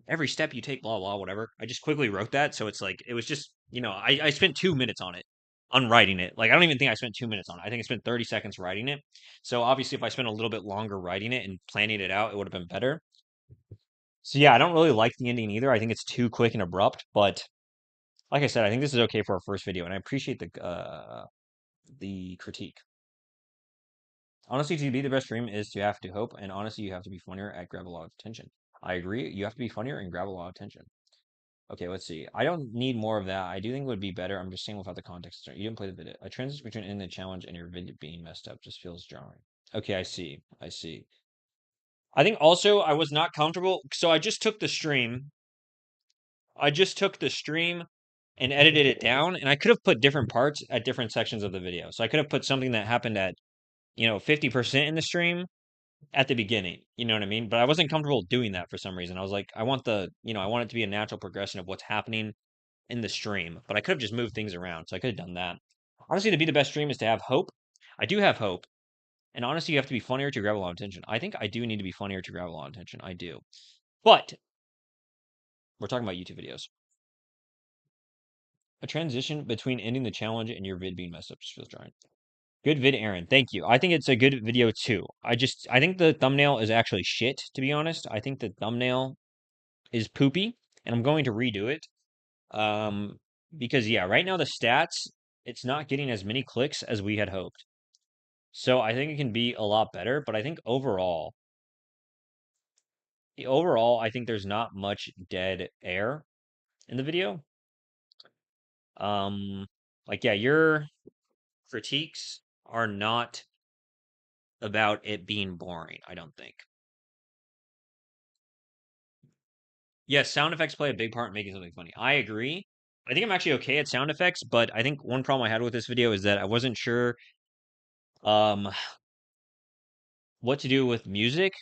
every step you take, blah blah, whatever. I just quickly wrote that, so it's like it was just I spent 2 minutes on it, on writing it. Like I don't even think I spent 2 minutes on it. I think I spent 30 seconds writing it. So obviously, if I spent a little bit longer writing it and planning it out, it would have been better. So yeah, I don't really like the ending either. I think it's too quick and abrupt. But like I said, I think this is okay for our first video, and I appreciate the critique. Honestly, to be the best stream is to have to hope, and honestly, you have to be funnier at grab a lot of attention. I agree. You have to be funnier and grab a lot of attention. Okay, let's see. I don't need more of that. I do think it would be better. I'm just saying without the context. You didn't play the video. A transition between in the challenge and your video being messed up just feels jarring. Okay, I see. I see. I think also I was not comfortable. So I just took the stream. I just took the stream and edited it down, and I could have put different parts at different sections of the video. So I could have put something that happened at, 50% in the stream at the beginning. You know what I mean? But I wasn't comfortable doing that for some reason. I was like, I want it to be a natural progression of what's happening in the stream, but I could have just moved things around, so I could have done that. Honestly, to be the best stream is to have hope. I do have hope, and honestly, you have to be funnier to grab a lot of attention. I think I do need to be funnier to grab a lot of attention. I do, but we're talking about YouTube videos. A transition between ending the challenge and your vid being messed up just feels jarring. Good vid, Aaron. Thank you. I think it's a good video too. I think the thumbnail is actually shit, to be honest. I think the thumbnail is poopy, and I'm going to redo it. Um, because yeah, right now the stats, it's not getting as many clicks as we had hoped. So I think it can be a lot better, but I think overall, I think there's not much dead air in the video. Um, like yeah, your critiques are not about it being boring, I don't think. Yes, sound effects play a big part in making something funny. I agree. I think I'm actually okay at sound effects, but I think one problem I had with this video is that I wasn't sure um what to do with music.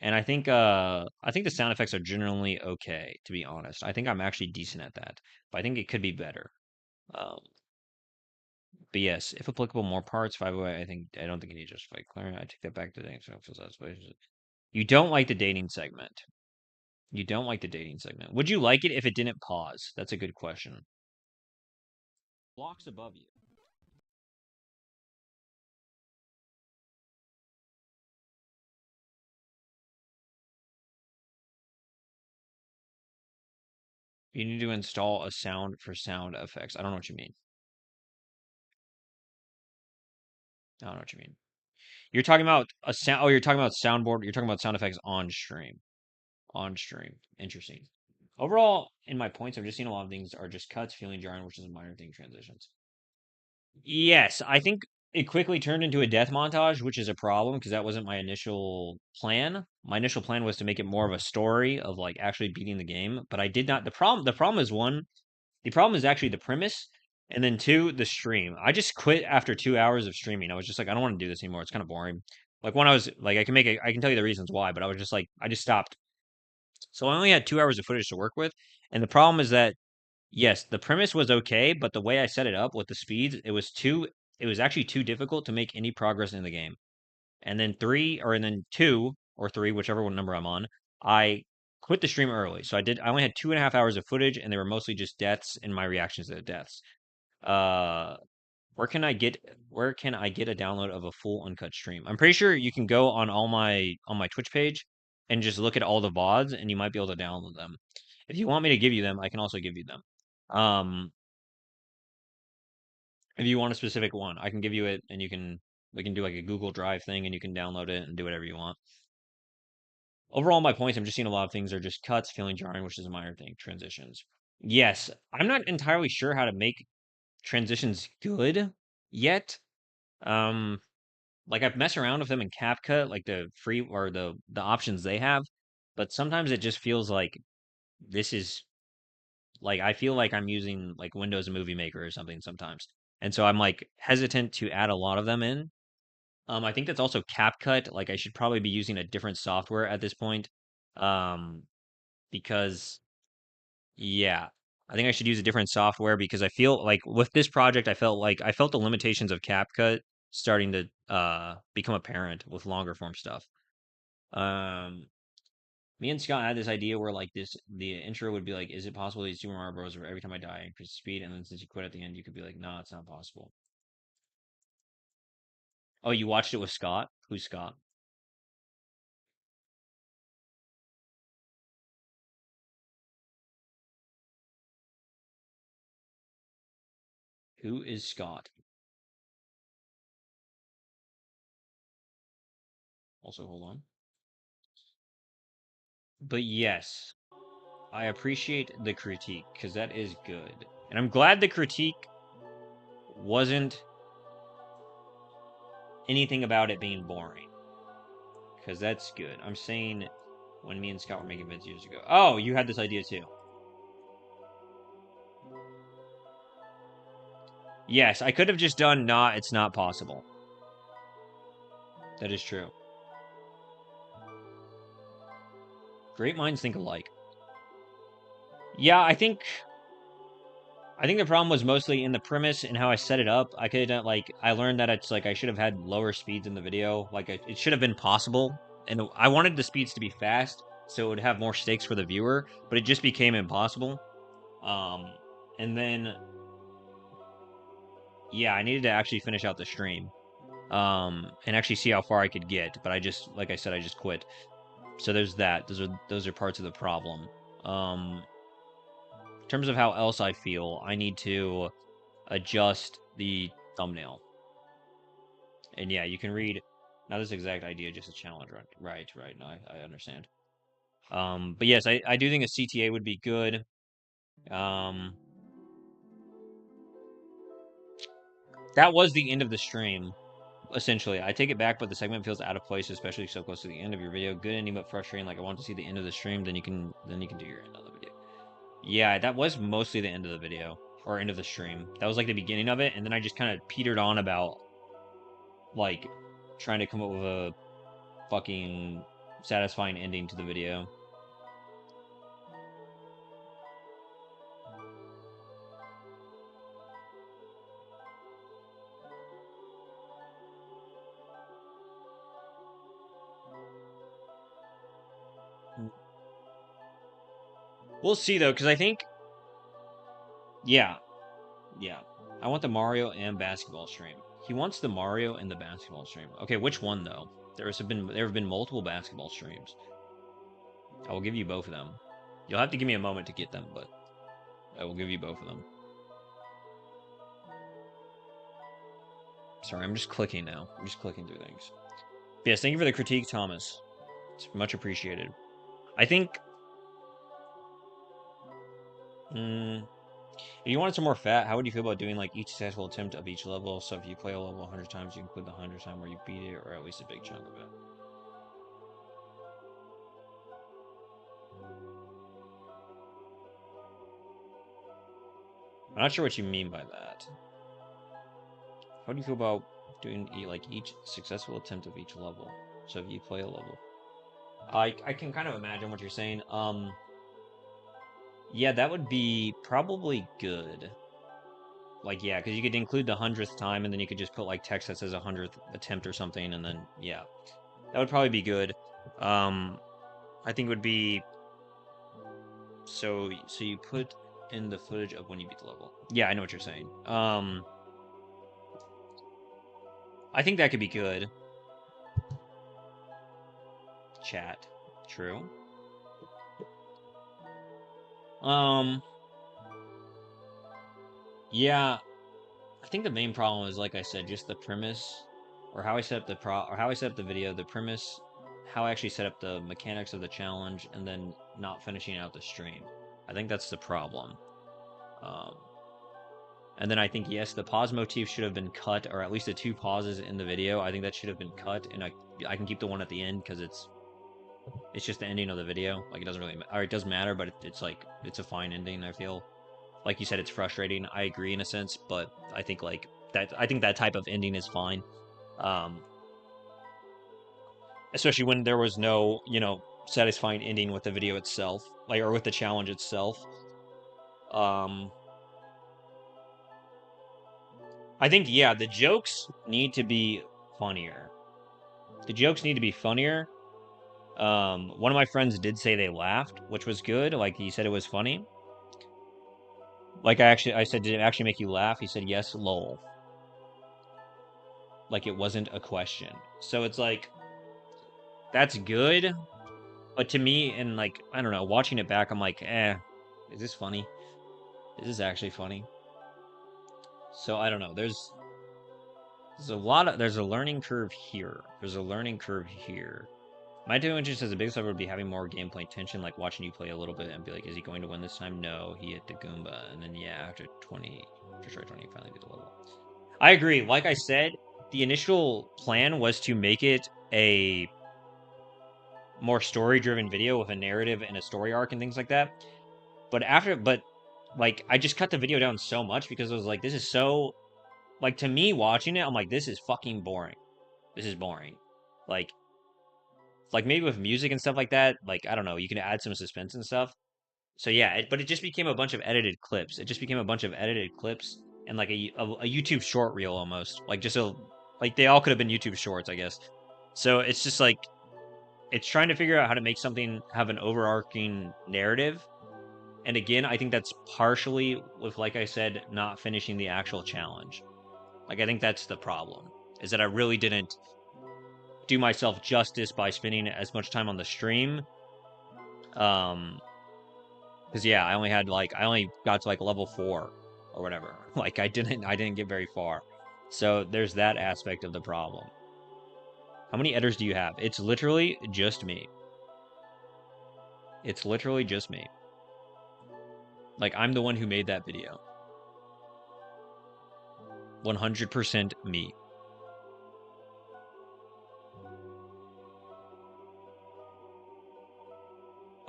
And I think the sound effects are generally okay, to be honest. I think I'm actually decent at that, but I think it could be better. Um, but yes, if applicable, more parts. 508, I don't think you need to justify clearing. I take that back to the so it feels that way. You don't like the dating segment. You don't like the dating segment. Would you like it if it didn't pause? That's a good question. Blocks above you. You need to install a sound for sound effects. I don't know what you mean. I don't know what you mean. You're talking about a sound. Oh, you're talking about soundboard. You're talking about sound effects on stream. On stream. Interesting. Overall, in my points, I've just seen a lot of things are just cuts, feeling jarring, which is a minor thing, transitions. Yes, I think it quickly turned into a death montage, which is a problem because that wasn't my initial plan. My initial plan was to make it more of a story of like actually beating the game, but I did not. The problem is one, the problem is actually the premise, and then two, the stream. I just quit after 2 hours of streaming. I was just like, I don't want to do this anymore. It's kind of boring. Like when I was like, I can tell you the reasons why, but I was just like, I just stopped. So I only had 2 hours of footage to work with. And the problem is that, yes, the premise was okay, but the way I set it up with the speeds, it was actually too difficult to make any progress in the game. And then and then 2 or 3, whichever one number I'm on, I quit the stream early. So I only had 2.5 hours of footage, and they were mostly just deaths and my reactions to the deaths. Uh, where can I get a download of a full uncut stream? I'm pretty sure you can go on my Twitch page and just look at all the VODs and you might be able to download them. If you want me to give you them, I can also give you them. If you want a specific one, I can give you it and we can do like a Google Drive thing and you can download it and do whatever you want. Overall, my points, I'm just seeing a lot of things are just cuts, feeling jarring, which is a minor thing. Transitions. Yes, I'm not entirely sure how to make transitions good yet. Um, like I've messed around with them in CapCut, like the free or the options they have, but sometimes it just feels like this is like I feel like I'm using like Windows Movie Maker or something sometimes. And so I'm like hesitant to add a lot of them in. I think that's also CapCut. Like I should probably be using a different software at this point. Um, because yeah, I think I should use a different software because I feel like with this project, I felt the limitations of CapCut starting to become apparent with longer form stuff. Um, Me and Scott had this idea where like the intro would be like, is it possible to use Super Mario Bros. Where every time I die, I increase speed, and then since you quit at the end, you could be like, no, it's not possible. Oh, you watched it with Scott? Who's Scott? Who is Scott? Also, hold on. But yes, I appreciate the critique because that is good. And I'm glad the critique wasn't anything about it being boring because that's good. I'm saying when me and Scott were making vids years ago. Oh, you had this idea too. Yes, I could have just done not, it's not possible. That is true. Great minds think alike. Yeah, I think the problem was mostly in the premise and how I set it up. I could have like I learned that it's like I should have had lower speeds in the video. Like it should have been possible, and I wanted the speeds to be fast so it would have more stakes for the viewer, but it just became impossible. Um, and then yeah, I needed to actually finish out the stream. And actually see how far I could get, but I just like I said, I just quit. So there's that. Those are parts of the problem. In terms of how else I feel, I need to adjust the thumbnail. And yeah, you can read not this exact idea, just a challenge, right? Right. No, I understand. But yes, I do think a CTA would be good. Um, that was the end of the stream, essentially. I take it back, but the segment feels out of place, especially so close to the end of your video. Good ending, but frustrating. Like I want to see the end of the stream, then you can do your end of the video. Yeah, that was mostly the end of the video or end of the stream. That was like the beginning of it, and then I just kind of petered on about like trying to come up with a fucking satisfying ending to the video. We'll see though, because I think, yeah, yeah. I want the Mario and basketball stream. He wants the Mario and the basketball stream. Okay, which one though? There have been multiple basketball streams. I will give you both of them. You'll have to give me a moment to get them, but I will give you both of them. Sorry, I'm just clicking now. I'm just clicking through things. Yes, thank you for the critique, Thomas. It's much appreciated. I think, mm, if you wanted some more fat, how would you feel about doing like each successful attempt of each level? So if you play a level 100 times, you include the 100th time where you beat it, or at least a big chunk of it. I'm not sure what you mean by that. How do you feel about doing like each successful attempt of each level? So if you play a level, I can kind of imagine what you're saying. Yeah, that would be probably good. Like, yeah, because you could include the 100th time, and then you could just put like text that says 100th attempt or something, and then yeah, that would probably be good. Um, I think it would be so you put in the footage of when you beat the level. Yeah, I know what you're saying. I think that could be good. Chat. True. Um, yeah, I think the main problem is, like I said, just the premise or how I set up the video. The premise. how I actually set up the mechanics of the challenge and then not finishing out the stream. I think that's the problem. Um, and then I think, yes, the pause motif should have been cut, or at least the two pauses in the video. I think that should have been cut, and I can keep the one at the end because it's just the ending of the video. Like it doesn't really, or it does matter, but it's like it's a fine ending. I feel like you said, it's frustrating. I agree in a sense, but I think like that. I think that type of ending is fine. Um, Especially when there was no, satisfying ending with the video itself, like or with the challenge itself. Um, I think yeah, the jokes need to be funnier. The jokes need to be funnier. One of my friends did say they laughed, which was good. Like he said it was funny. Like I said, did it actually make you laugh? He said yes, lol. Like it wasn't a question. So it's like that's good, but to me, and like I don't know, watching it back, I'm like, is this funny? Is this actually funny? So I don't know. There's a learning curve here. There's a learning curve here. My two interest as a big sub would be having more gameplay tension, like watching you play a little bit and be like, is he going to win this time? No, he hit the Goomba. And then yeah, after try 20, finally do the level. I agree. Like I said, the initial plan was to make it a more story-driven video with a narrative and a story arc and things like that. But like I just cut the video down so much because I was like, this is so like to me watching it, I'm like, this is fucking boring. This is boring. Like maybe with music and stuff like that, like I don't know, you can add some suspense and stuff. So yeah, but it just became a bunch of edited clips. It just became a bunch of edited clips and like a YouTube short reel almost. Like just a like they all could have been YouTube shorts, I guess. So it's just like it's trying to figure out how to make something have an overarching narrative. And again, I think that's partially with, like I said, not finishing the actual challenge. Like I think that's the problem, is that I really didn't do myself justice by spending as much time on the stream. Because yeah, I only got to like level 4 or whatever. Like I didn't get very far. So there's that aspect of the problem. How many editors do you have? It's literally just me. It's literally just me. Like I'm the one who made that video. 100% me.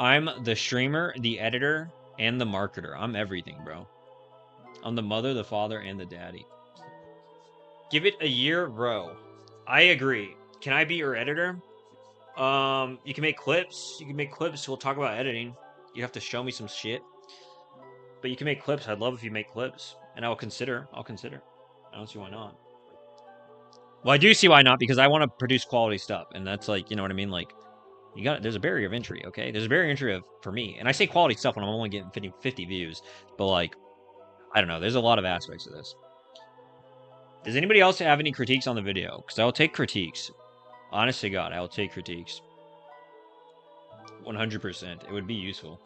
I'm the streamer, the editor, and the marketer. I'm everything, bro. I'm the mother, the father, and the daddy. Give it a year, bro. I agree. Can I be your editor? You can make clips. You can make clips. We'll talk about editing. You have to show me some shit. But you can make clips. I'd love if you make clips. And I'll consider. I'll consider. I don't see why not. Well, I do see why not, because I want to produce quality stuff. And that's like, you know what I mean? Like, there's a barrier of entry, okay? There's a barrier of entry for me. And I say quality stuff when I'm only getting 50 views. But like, I don't know. There's a lot of aspects of this. Does anybody else have any critiques on the video? Because I'll take critiques. Honest to God, I will take critiques. 100%. It would be useful.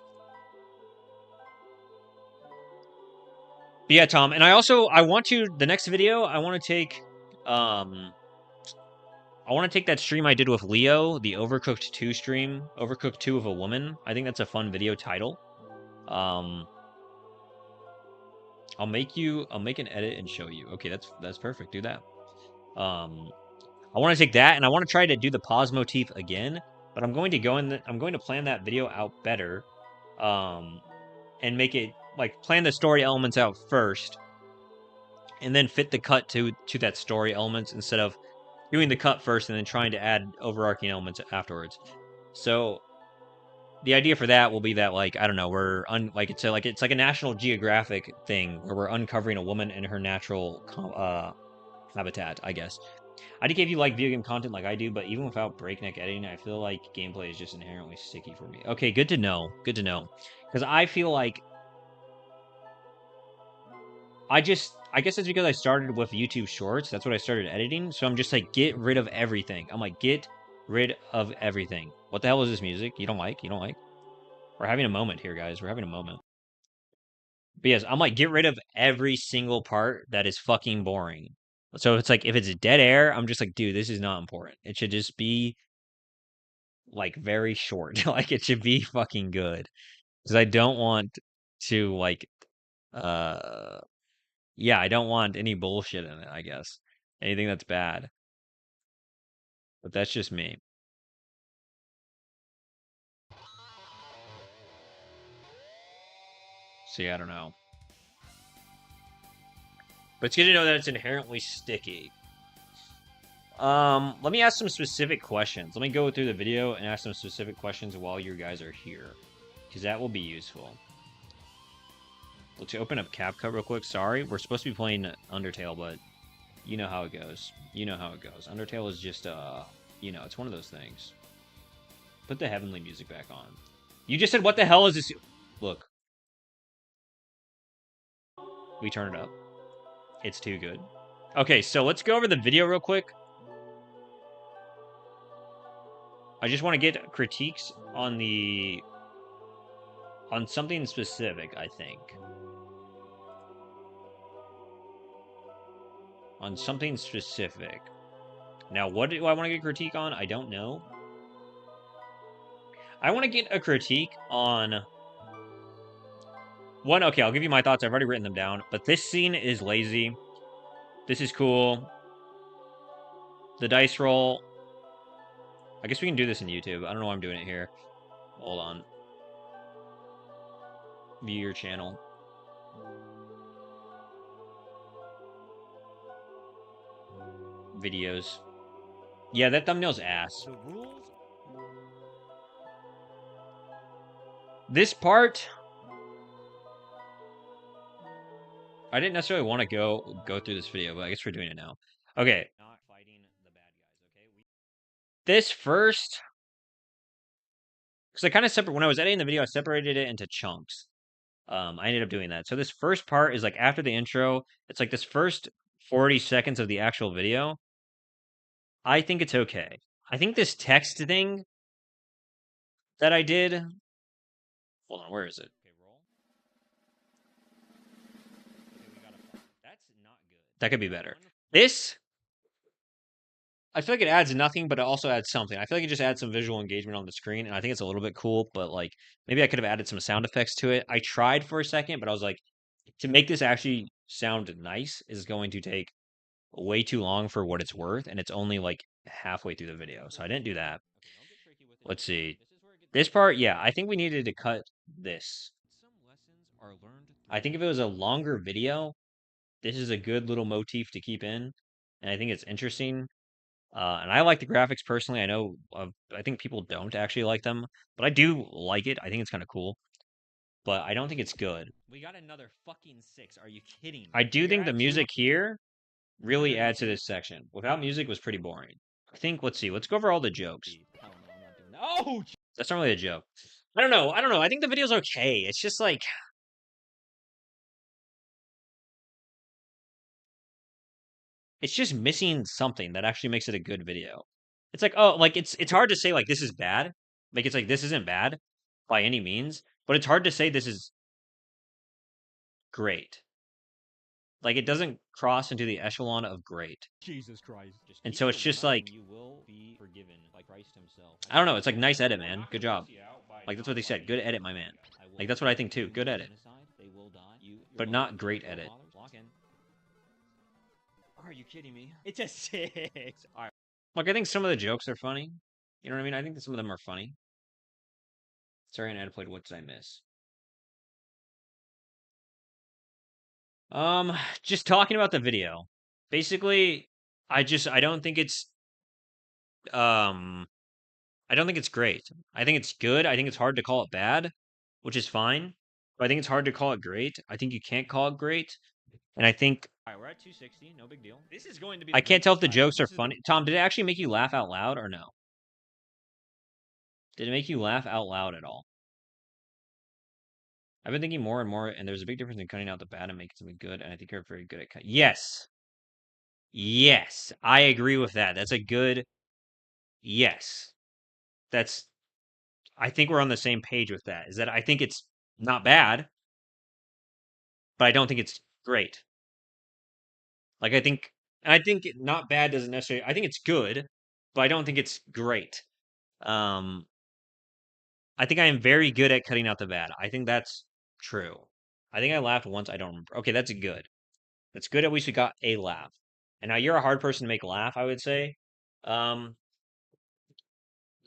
But yeah, Tom, and the next video, I want to take, that stream I did with Leo, the Overcooked 2 stream, Overcooked 2 of a Woman. I think that's a fun video title. I'll make an edit and show you. Okay, that's perfect. Do that. I want to take that, and I want to try to do the pause motif again, but I'm going to plan that video out better, and make it like plan the story elements out first, and then fit the cut to that story elements instead of doing the cut first and then trying to add overarching elements afterwards. So the idea for that will be that like I don't know, it's like a National Geographic thing where we're uncovering a woman in her natural habitat, I guess. I do if you like video game content like I do, but even without breakneck editing, I feel like gameplay is just inherently sticky for me. Okay, good to know. Good to know. Because I feel like I guess it's because I started with YouTube Shorts. That's what I started editing. So I'm just like, get rid of everything. I'm like, get rid of everything. What the hell is this music? You don't like? You don't like? We're having a moment here, guys. We're having a moment. But yes, I'm like, get rid of every single part that is fucking boring. So it's like, if it's dead air, I'm just like, dude, this is not important. It should just be like very short. Like it should be fucking good. Because I don't want to like uh yeah, I don't want any bullshit in it, I guess. Anything that's bad. But that's just me. See, I don't know. But it's good to know that it's inherently sticky. Let me ask some specific questions. Let me go through the video and ask some specific questions while you guys are here. Because that will be useful. Let's open up CapCut real quick. Sorry, we're supposed to be playing Undertale, but you know how it goes. You know how it goes. Undertale is just, you know, it's one of those things. Put the heavenly music back on. You just said, what the hell is this? Look. We turn it up. It's too good. Okay, so let's go over the video real quick. I just want to get critiques on something specific, I think. On something specific. Now, what do I want to get critique on? I don't know. I want to get a critique on one. Okay, I'll give you my thoughts. I've already written them down. But this scene is lazy. This is cool. The dice roll. I guess we can do this in YouTube. I don't know why I'm doing it here. Hold on. View your channel. Videos. Yeah, that thumbnail's ass. The rules. This part, I didn't necessarily want to go through this video, but I guess we're doing it now. Okay. Not fighting the bad guys, okay? This first, because I kind of separate when I was editing the video, I separated it into chunks. I ended up doing that. So this first part is like after the intro. It's like this first 40 seconds of the actual video. I think it's okay. I think this text thing that I did. Hold on, where is it? Okay, roll. Okay, we got a. That's not good. That could be better. This, I feel like it adds nothing, but it also adds something. I feel like it just adds some visual engagement on the screen, and I think it's a little bit cool, but like maybe I could have added some sound effects to it. I tried for a second, but I was like, to make this actually sound nice is going to take way too long for what it's worth, and it's only like halfway through the video, so I didn't do that. Let's see. This part, yeah, I think we needed to cut this. I think if it was a longer video, this is a good little motif to keep in, and I think it's interesting. And I like the graphics personally. I know I think people don't actually like them, but I do like it. I think it's kind of cool, but I don't think it's good. We got another fucking 6. Are you kidding me? I do think the music here really adds to this section. Without music, it was pretty boring. I think, let's see, let's go over all the jokes. Hell no, I'm not doing that. Oh, That's not really a joke. I don't know. I don't know. I think the video's okay. It's just like it's just missing something that actually makes it a good video. It's like, oh, like it's hard to say like this is bad. Like it's like this isn't bad by any means, but it's hard to say this is great. Like it doesn't cross into the echelon of great. Jesus Christ. And so it's just like You will be forgiven by Christ himself. I don't know, it's like nice edit, man. Good job. Like that's what they said. Good edit, my man. Like that's what I think too. Good edit. But not great edit. Are you kidding me? It's a 6. All right. Like I think some of the jokes are funny. You know what I mean? I think that some of them are funny. Sorry, and I played What Did I Miss? Just talking about the video. Basically, I don't think it's um I don't think it's great. I think it's good. I think it's hard to call it bad, which is fine. But I think it's hard to call it great. I think you can't call it great. And I think All right, we're at 260. No big deal. This is going to be. I can't tell if the jokes are funny. Tom, did it actually make you laugh out loud or no? Did it make you laugh out loud at all? I've been thinking more and more, and there's a big difference in cutting out the bad and making something good, and I think you're very good at cutting. Yes. Yes, I agree with that. That's a good yes. That's I think we're on the same page with that. Is that I think it's not bad, but I don't think it's great. Like I think not bad doesn't necessarily I think it's good, but I don't think it's great. I think I am very good at cutting out the bad. I think that's true. I think I laughed once. I don't remember. Okay, that's good. That's good. At least we got a laugh. And now you're a hard person to make laugh, I would say. Um,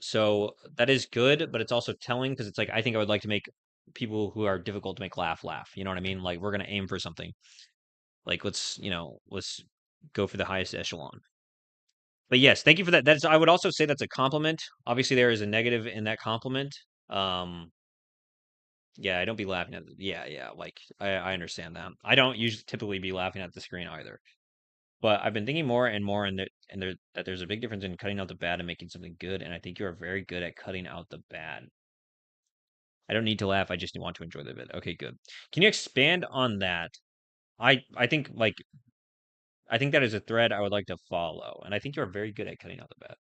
so that is good, but it's also telling because it's like I think I would like to make people who are difficult to make laugh. You know what I mean? Like we're gonna aim for something. Like let's go for the highest echelon. But yes, thank you for that. That's I would also say that's a compliment. Obviously, there is a negative in that compliment. Um, yeah, I don't be laughing at. Yeah. Like I understand that. I don't usually typically be laughing at the screen either. But I've been thinking more and more, that there's a big difference in cutting out the bad and making something good. And I think you are very good at cutting out the bad. I don't need to laugh. I just want to enjoy the vid. Okay, good. Can you expand on that? I think I think that is a thread I would like to follow, and I think you're very good at cutting out the bad.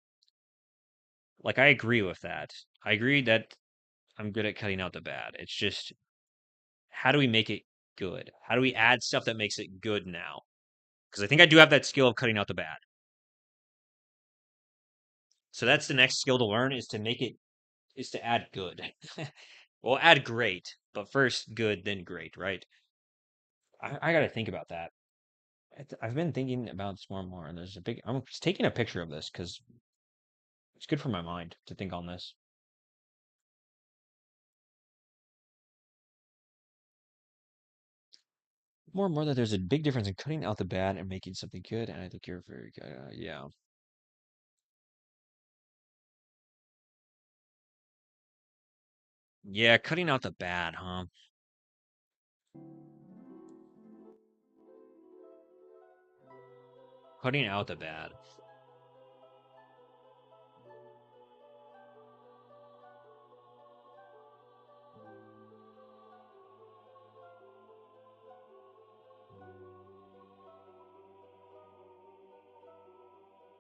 Like I agree with that. I agree that I'm good at cutting out the bad. It's just how do we make it good? How do we add stuff that makes it good now? Because I think I do have that skill of cutting out the bad. So that's the next skill to learn is to add good. Well, add great, but first good, then great, right? I got to think about that. I've been thinking about this more and more, and I'm just taking a picture of this because it's good for my mind to think on this. More and more that there's a big difference in cutting out the bad and making something good, and I think you're very good. Yeah. Yeah, cutting out the bad, huh? Cutting out the bad.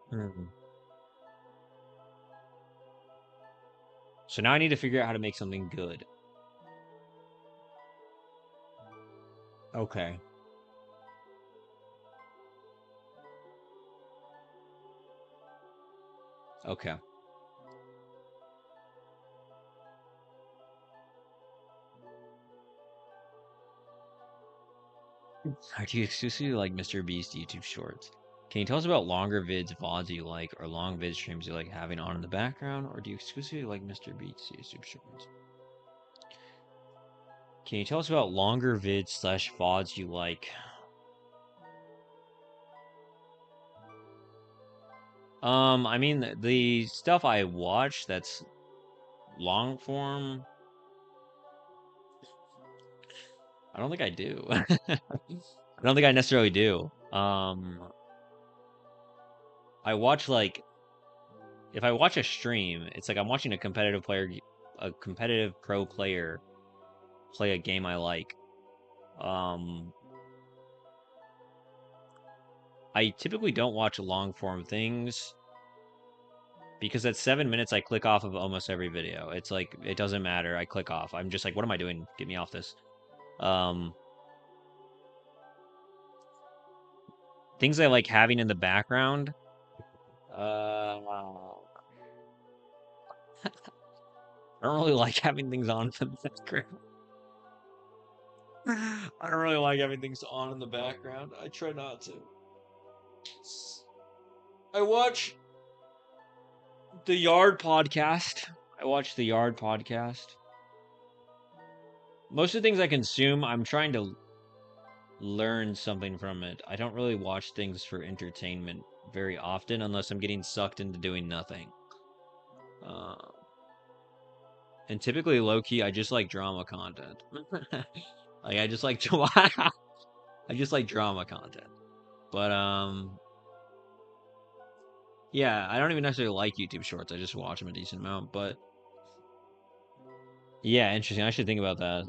Hmm. So now I need to figure out how to make something good. Okay. Okay. Do you exclusively like Mr. Beast YouTube Shorts? Can you tell us about longer vids, VODs you like, or long vid streams you like having on in the background, or do you exclusively like Mr. Beast YouTube Shorts? Can you tell us about longer vids slash VODs you like? I mean the stuff I watch that's long form, I don't think I do. I don't think I necessarily do. I watch like if I watch a stream, it's like I'm watching a competitive pro player play a game I like. Um, I typically don't watch long form things because at 7 minutes I click off of almost every video. It's like it doesn't matter. I click off. I'm just like, what am I doing? Get me off this. Um, things I like having in the background. I don't really like having things on in the background. I don't really like having things on in the background. I try not to. I watch the Yard podcast. I watch the Yard podcast. Most of the things I consume, I'm trying to learn something from it. I don't really watch things for entertainment very often unless I'm getting sucked into doing nothing. Uh, and typically, low key, I just like drama content. Like I just like I just like drama content. But yeah, I don't even necessarily like YouTube Shorts. I just watch them a decent amount. But yeah, interesting. I should think about that.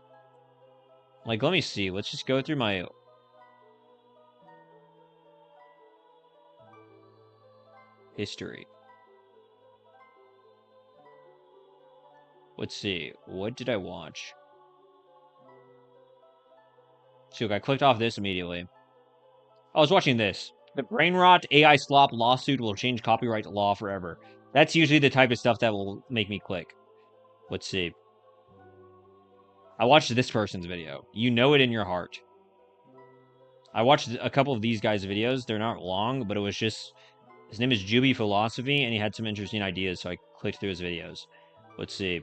Like, let me see. Let's just go through my history. Let's see. What did I watch? So I clicked off this immediately. I was watching this. The brain rot AI slop lawsuit will change copyright law forever. That's usually the type of stuff that will make me click. Let's see. I watched this person's video. You know it in your heart. I watched a couple of these guys' videos. They're not long, but it was just his name is Juby Philosophy, and he had some interesting ideas, so I clicked through his videos. Let's see.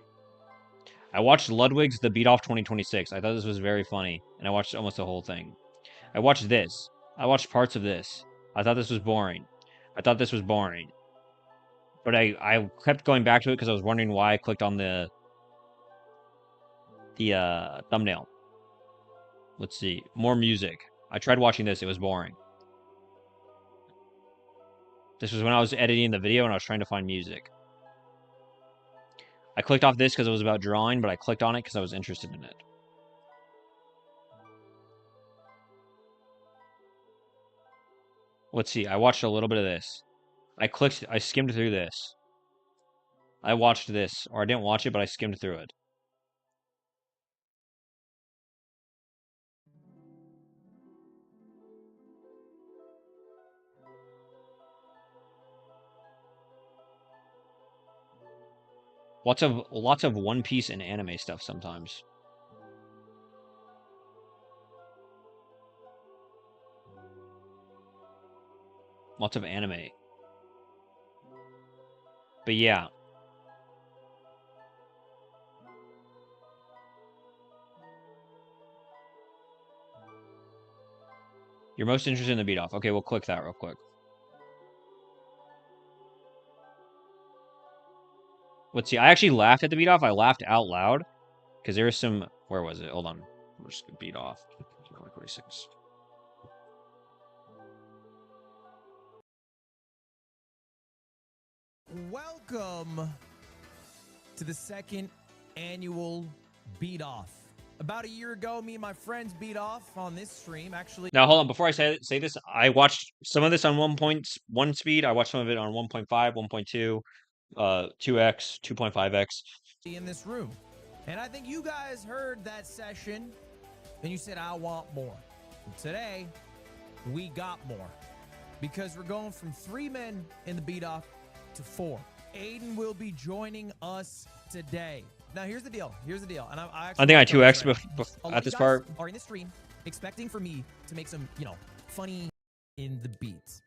I watched Ludwig's The Beat Off 2026. I thought this was very funny, and I watched almost the whole thing. I watched this. I watched parts of this. I thought this was boring. I thought this was boring. But I kept going back to it because I was wondering why I clicked on the thumbnail. Let's see. More music. I tried watching this. It was boring. This was when I was editing the video and I was trying to find music. I clicked off this because it was about drawing, but I clicked on it because I was interested in it. Let's see. I watched a little bit of this. I skimmed through this. I watched this, or I didn't watch it, but I skimmed through it. Lots of One Piece and anime stuff sometimes. Lots of anime. But yeah. You're most interested in the beat off. Okay, we'll click that real quick. Let's see. I actually laughed at the beat off. I laughed out loud because there was some. Where was it? Hold on. Where's the beat off? 46. Welcome to the second annual Beat Off. About a year ago, me and my friends beat off on this stream. Actually, Now hold on. Before I say this, I watched some of this on 1.1 speed. I watched some of it on 1.5, 1.2, 2x, 2.5x. in this room, and I think you guys heard that session, and you said, "I want more." Today, we got more because we're going from 3 men in the beat off to 4. Aiden will be joining us today. Now, here's the deal. And I I think I actually 2x right at this part. are in the stream expecting for me to make some, funny in the beats.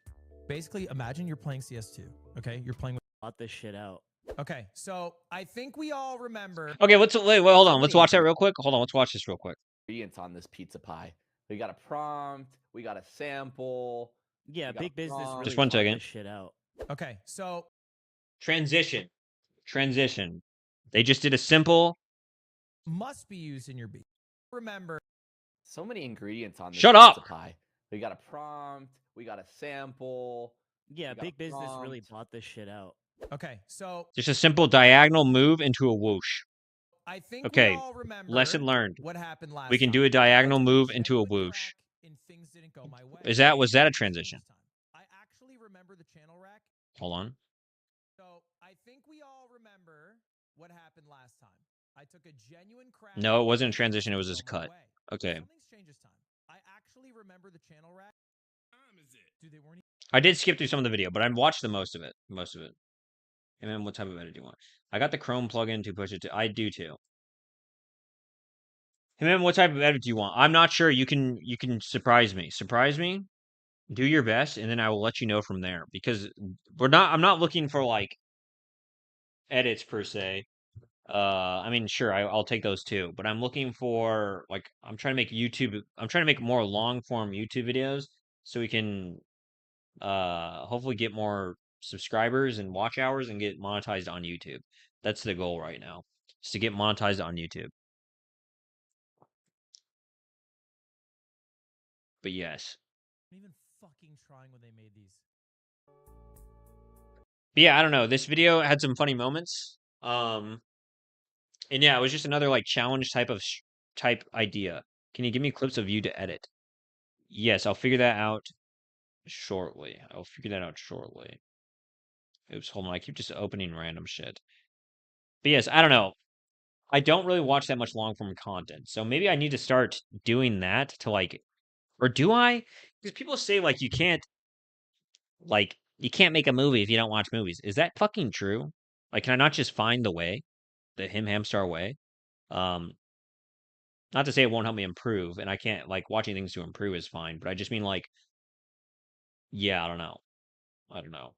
Basically, imagine you're playing CS2. Okay, you're playing with. Plot this shit out. Okay, so I think we all remember. Okay, wait, hold on. Let's watch that real quick. Hold on, let's watch this real quick. Ingredients on this pizza pie. We got a prompt. We got a sample. Yeah, We got big business prompts. really Just one plot second. this shit out. Okay, so Transition. They just did a simple. must be used in your beat. Remember. So many ingredients on this Shut pizza up! pie. We got a prompt. We got a sample. Yeah, We got big business really prompt. plot this shit out. Okay, so Just a simple diagonal move into a whoosh. I think Okay, we all remember lesson learned. what happened last We can time. do a diagonal I took move into a genuine whoosh. crack and things didn't go my way. Was that a Things changed transition? this time. I actually remember the channel rack. Hold on. So I think we all remember what happened last time. I took a genuine crack. No, it wasn't a and transition, it things was just a didn't go cut. my way. Okay. Something's changed this time. I actually remember the channel rack. Dude, they weren't. I did skip through some of the video, but I watched the most of it. And then what type of edit do you want? I got the Chrome plugin to push it to. I do too. And then what type of edit do you want? I'm not sure. You can surprise me. Surprise me. Do your best, and then I will let you know from there. Because I'm not looking for like edits per se. I mean, sure, I'll take those too, but I'm looking for like I'm trying to make more long form YouTube videos so we can hopefully get more subscribers and watch hours and get monetized on YouTube. That's the goal right now. Is to get monetized on YouTube. But yes. Even fucking trying when they made these. But yeah, I don't know. This video had some funny moments. And yeah, it was just another like challenge type idea. Can you give me clips of you to edit? Yes, I'll figure that out shortly. Oops, hold on. I keep just opening random shit. But yes, I don't know. I don't really watch that much long form content. So maybe I need to start doing that to like, or do I? Because people say like you can't like You can't make a movie if you don't watch movies. Is that fucking true? Like, can I not just find the way, the him Hamstar way? Um, not to say it won't help me improve, and I can't like watching things to improve is fine, but I just mean like, yeah, I don't know. I don't know.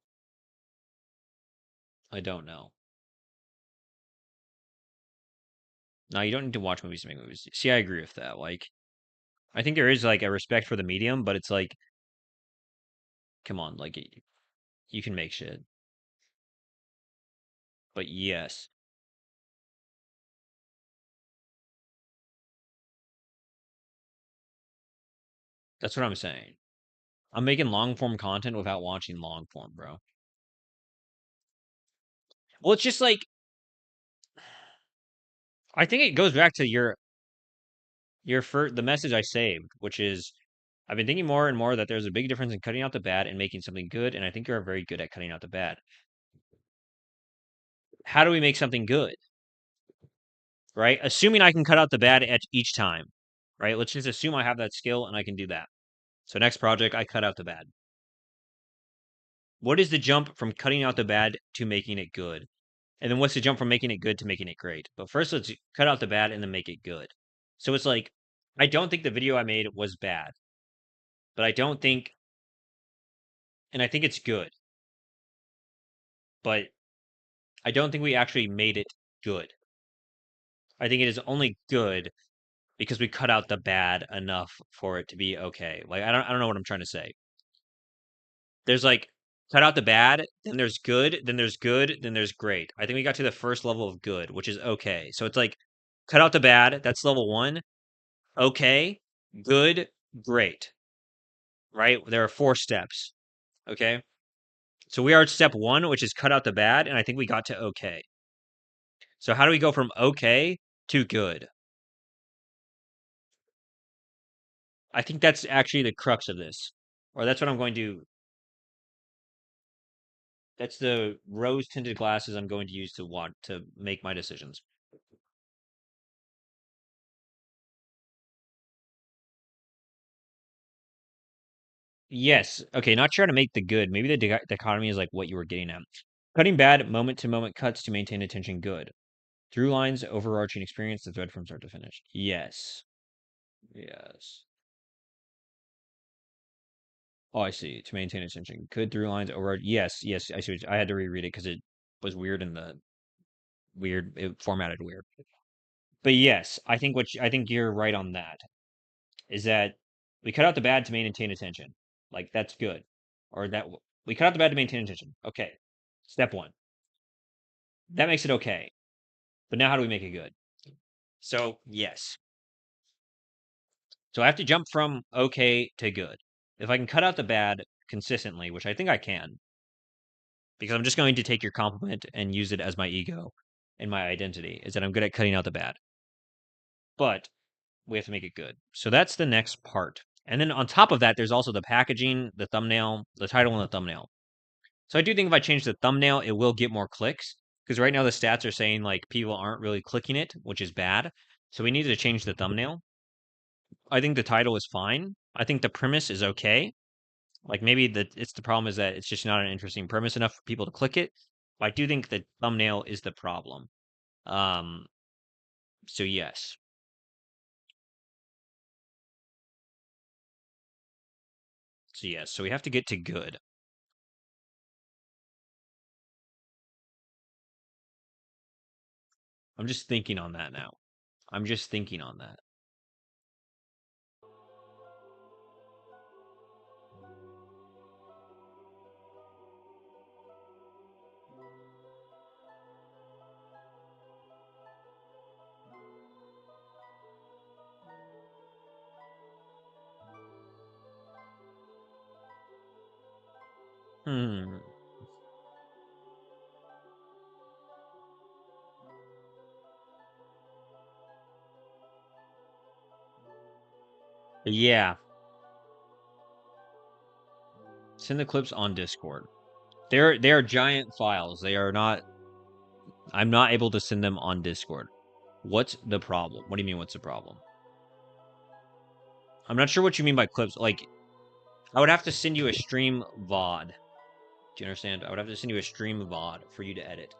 I don't know. No, you don't need to watch movies to make movies. See, I agree with that. Like, I think there is like a respect for the medium, but it's like, come on, like you can make shit. But yes, that's what I'm saying. I'm making long form content without watching long form, bro. Well, it's just like I think it goes back to your first the message I saved, which is I've been thinking more and more that there's a big difference in cutting out the bad and making something good, and I think you're very good at cutting out the bad. How do we make something good? Right? Assuming I can cut out the bad at each time. Right? Let's just assume I have that skill and I can do that. So next project, I cut out the bad. What is the jump from cutting out the bad to making it good? And then what's the jump from making it good to making it great? But first, let's cut out the bad and then make it good. So it's like, I don't think the video I made was bad, but I don't think, and I think it's good, but I don't think we actually made it good. I think it is only good because we cut out the bad enough for it to be okay. Like, I don't know what I'm trying to say. There's like, cut out the bad, then there's good, then there's good, then there's great. I think we got to the first level of good, which is okay. So it's like, cut out the bad, that's level 1. Okay, good, great. Right? There are 4 steps. Okay? So we are at step 1, which is cut out the bad, and I think we got to okay. So how do we go from okay to good? I think that's actually the crux of this. Or that's what I'm going to that's the rose tinted glasses I'm going to use to want to make my decisions. Yes. Okay, not trying to make the good. Maybe the dichotomy is like what you were getting at. Cutting bad moment to moment cuts to maintain attention good. Through lines, overarching experience, the thread from start to finish. Yes. Yes. Oh, I see. To maintain attention. Could through lines over. Yes, yes. I see. I had to reread it because it was weird in the weird. It formatted weird. But yes, I think you're right on that. Is that we cut out the bad to maintain attention. Like that's good, or that we cut out the bad to maintain attention. Okay, step 1. That makes it okay. But now how do we make it good? So yes. So I have to jump from okay to good. If I can cut out the bad consistently, which I think I can, because I'm just going to take your compliment and use it as my ego and my identity, is that I'm good at cutting out the bad. But we have to make it good. So that's the next part. And then on top of that, there's also the packaging, the thumbnail, the title, and the thumbnail. So I do think if I change the thumbnail, it will get more clicks. Because right now the stats are saying like people aren't really clicking it, which is bad. So we need to change the thumbnail. I think the title is fine. I think the premise is okay. Like maybe the problem is that it's just not an interesting premise enough for people to click it. But I do think the thumbnail is the problem. Um, so yes. So yes. So we have to get to good. I'm just thinking on that now. I'm just thinking on that. Hmm. Yeah. Send the clips on Discord. They are giant files. They are not. I'm not able to send them on Discord. What's the problem? What do you mean? What's the problem? I'm not sure what you mean by clips. Like, I would have to send you a stream VOD. Do you understand? I would have to send you a stream of VOD for you to edit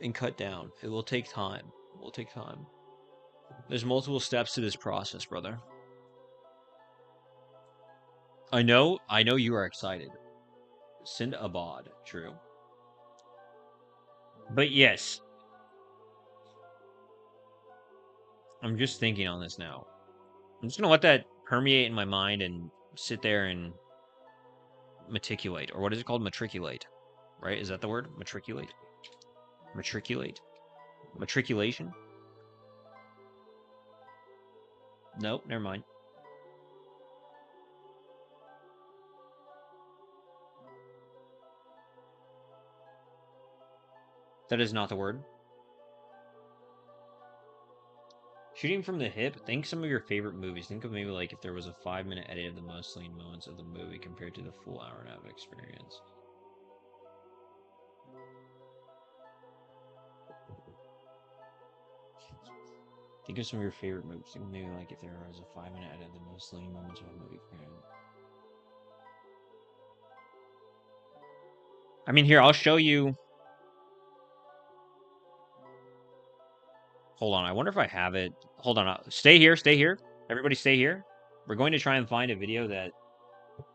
and cut down. It will take time. It will take time. There's multiple steps to this process, brother. I know you are excited. Send a VOD, true. But yes. I'm just thinking on this now. I'm just gonna let that permeate in my mind and sit there and matriculate. Or what is it called? Matriculate. Right? Is that the word? Matriculate? Matriculate? Matriculation? Nope, never mind. That is not the word. Shooting from the hip, think some of your favorite movies. Think of maybe like if there was a 5-minute edit of the most lean moments of the movie compared to the full hour and a half experience. Think of some of your favorite movies. Think of maybe like if there was a 5-minute edit of the most lean moments of a movie compared. I mean, here, I'll show you. Hold on, I wonder if I have it. Hold on, stay here, stay here. Everybody stay here. We're going to try and find a video that...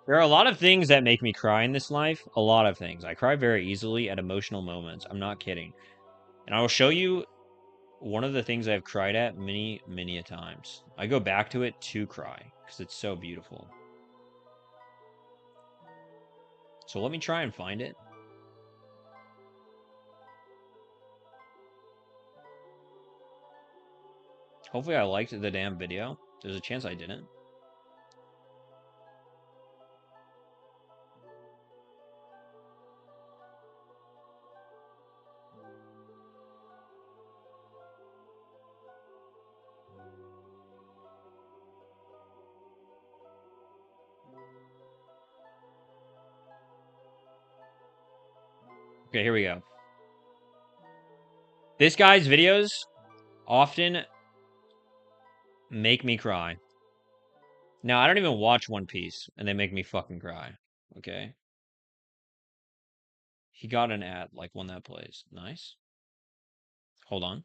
There are a lot of things that make me cry in this life. A lot of things. I cry very easily at emotional moments. I'm not kidding. And I will show you one of the things I've cried at many, many a times. I go back to it to cry because it's so beautiful. So let me try and find it. Hopefully I liked the damn video. There's a chance I didn't. Okay, here we go. This guy's videos often make me cry. Now, I don't even watch One Piece, and they make me fucking cry. Okay? He got an ad, like one that plays. Nice. Hold on.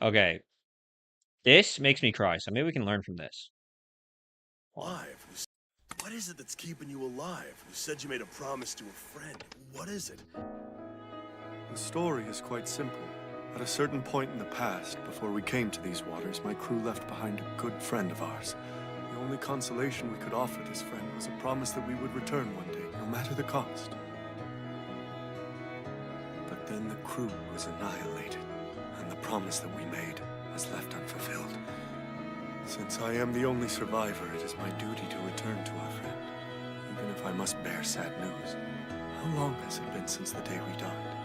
Okay. This makes me cry, so maybe we can learn from this. Alive? What is it that's keeping you alive? You said you made a promise to a friend. What is it? The story is quite simple. At a certain point in the past, before we came to these waters, my crew left behind a good friend of ours. The only consolation we could offer this friend was a promise that we would return one day, no matter the cost. But then the crew was annihilated, and the promise that we made was left unfulfilled. Since I am the only survivor, it is my duty to return to our friend, even if I must bear sad news. How long has it been since the day we died?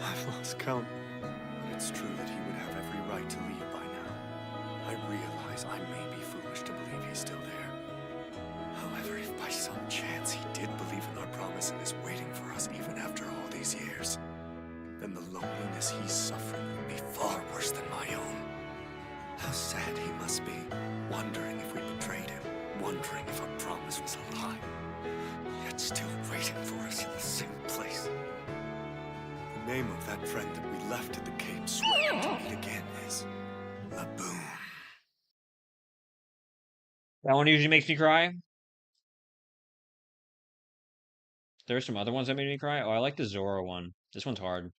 I've lost count, but it's true that he would have every right to leave by now. I realize I may be foolish to believe he's still there. However, if by some chance he did believe in our promise and is waiting for us even after all these years, then the loneliness he's suffering would be far worse than my own. How sad he must be, wondering if we betrayed him, wondering if our promise was a lie, yet still waiting for us in the same place. The name of that friend that we left at the Cape, sworn to meet again, is Laboon. That one usually makes me cry. There are some other ones that made me cry. Oh, I like the Zoro one. This one's hard.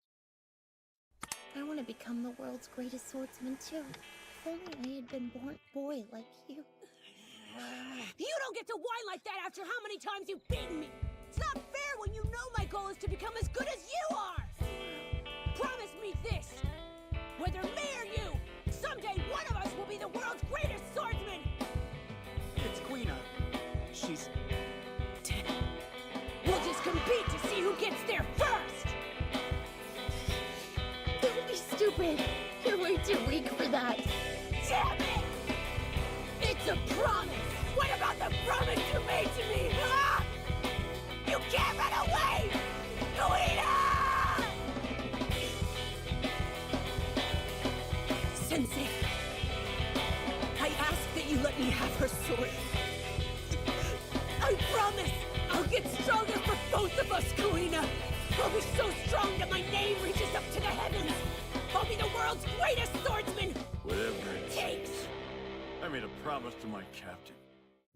I want to become the world's greatest swordsman too. If only I had been born boy like you. You don't get to whine like that after how many times you've beaten me! It's not fair when you know my goal is to become as good as you are! Promise me this! Whether me or you, someday one of us will be the world's greatest swordsman! It's Quina. She's dead. We'll just compete to see who gets there first! Don't be stupid. You're way too weak for that. Damn it! It's a promise! What about the promise you made to me, huh? You can't run away! Quina! Sensei, I ask that you let me have her sword. I promise I'll get stronger for both promise to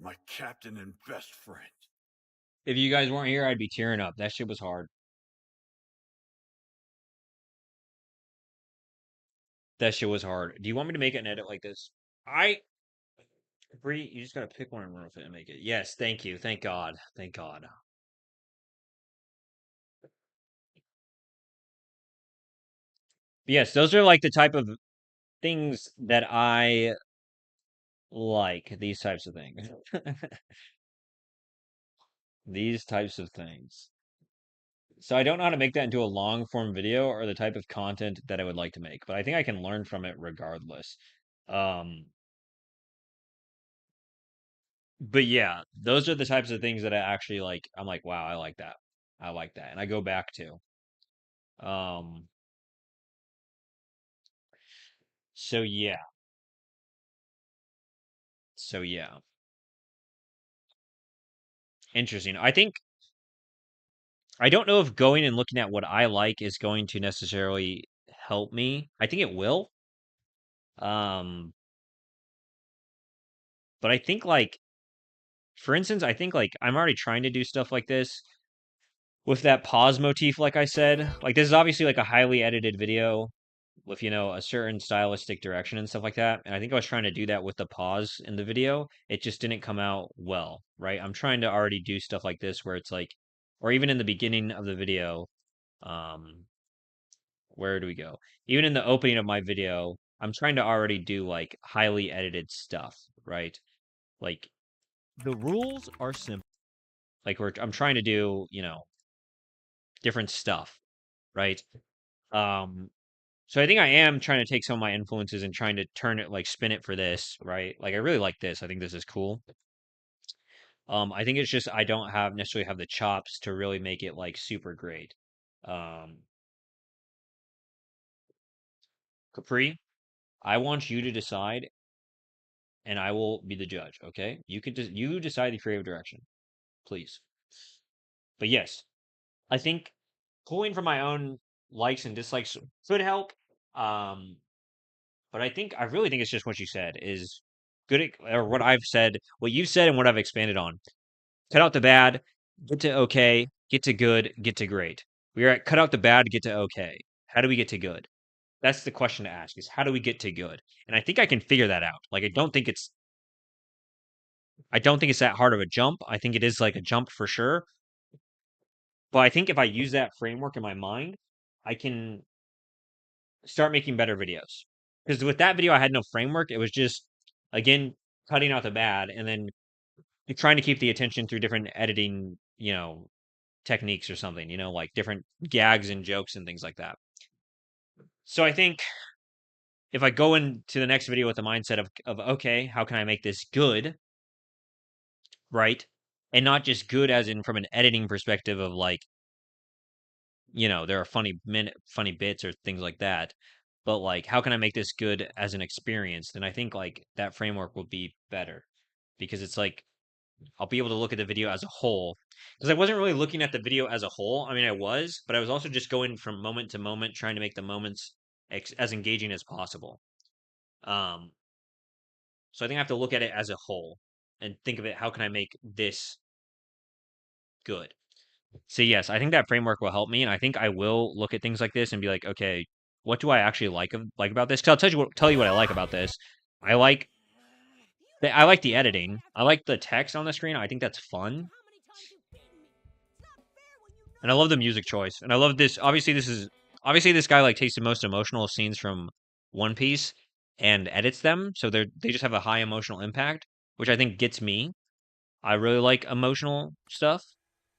my captain and best friend. If you guys weren't here, I'd be tearing up. That shit was hard. That shit was hard. Do you want me to make an edit like this? Bree, you just gotta pick one and run with it and make it. Yes, thank you. Thank God. Thank God. Yes, those are like the type of things that I like. These types of things. These types of things. So I don't know how to make that into a long form video or the type of content that I would like to make, but I think I can learn from it regardless. Um, but yeah, those are the types of things that I actually like. I'm like, wow, I like that. I like that. And I go back to. Um, so yeah. So yeah. Interesting. I don't know if going and looking at what I like is going to necessarily help me. I think it will. Um, but I think like for instance, I think like I'm already trying to do stuff like this with that pause motif, like I said. Like this is obviously like a highly edited video with, you know, a certain stylistic direction and stuff like that. And I think I was trying to do that with the pause in the video. It just didn't come out well, right? I'm trying to already do stuff like this where it's like, or even in the beginning of the video, um, where do we go? Even in the opening of my video, I'm trying to already do like highly edited stuff, right? Like The rules are simple. I'm trying to do, you know, different stuff, right? Um, so I think I am trying to take some of my influences and trying to turn it like spin it for this, right? Like I really like this. I think this is cool. I think it's just I don't have necessarily have the chops to really make it like super great. Um, Capri, I want you to decide and I will be the judge, okay? You decide the creative direction, please. But yes, I think pulling from my own likes and dislikes could help. Um, but I really think it's just what you said is good at, or what I've said, what you've said and what I've expanded on. Cut out the bad, get to okay, get to good, get to great. We are at cut out the bad, get to okay. How do we get to good? That's the question to ask is how do we get to good? And I think I can figure that out. Like I don't think it's that hard of a jump. I think it is like a jump for sure. But I think if I use that framework in my mind, I can start making better videos. Because with that video, I had no framework. It was just, again, cutting out the bad and then trying to keep the attention through different editing, you know, techniques or something, you know, like different gags and jokes and things like that. So I think if I go into the next video with the mindset of okay, how can I make this good, right? And not just good as in from an editing perspective of like, you know, there are funny bits or things like that. But like, how can I make this good as an experience? Then I think like that framework will be better because it's like I'll be able to look at the video as a whole. Because I wasn't really looking at the video as a whole. I mean, I was, but I was also just going from moment to moment, trying to make the moments as engaging as possible. Um, so I think I have to look at it as a whole and think of it, how can I make this good? So yes, I think that framework will help me, and I think I will look at things like this and be like, okay, what do I actually like about this? Because tell you what I like about this. I like I like the editing. I like the text on the screen. I think that's fun, How many times you beaten me? It's not fair when you know and I love the music choice. And I love this. Obviously this guy like takes the most emotional scenes from One Piece and edits them, so they just have a high emotional impact, which I think gets me. I really like emotional stuff.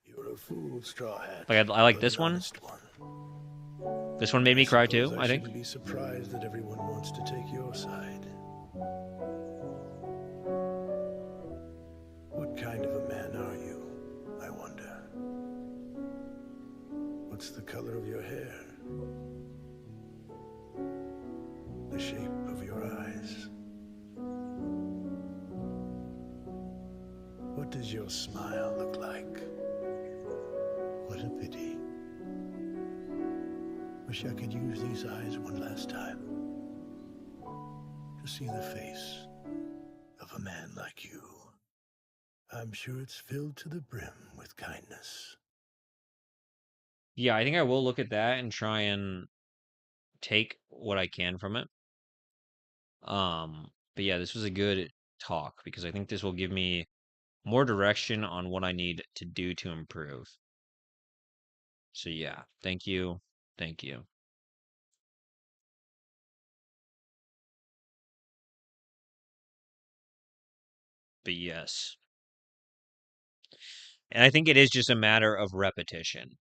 You're a fool, Straw Hat, Like I like but an this one. honest one. This one made I me cry suppose too, I I think. shouldn't be surprised that everyone wants to take your side. What kind of a man are you, I wonder? What's the color of your hair? The shape of your eyes? What does your smile look like? What a pity. Wish I could use these eyes one last time to see the face of a man thank you. I'm sure it's filled to the brim with kindness. Yeah, I think I will look at that and try and take what I can from it. But yeah, this was a good talk because I think this will give me more direction on what I need to do to improve. So yeah, thank you. Thank you. But yes. And I think it is just a matter of repetition.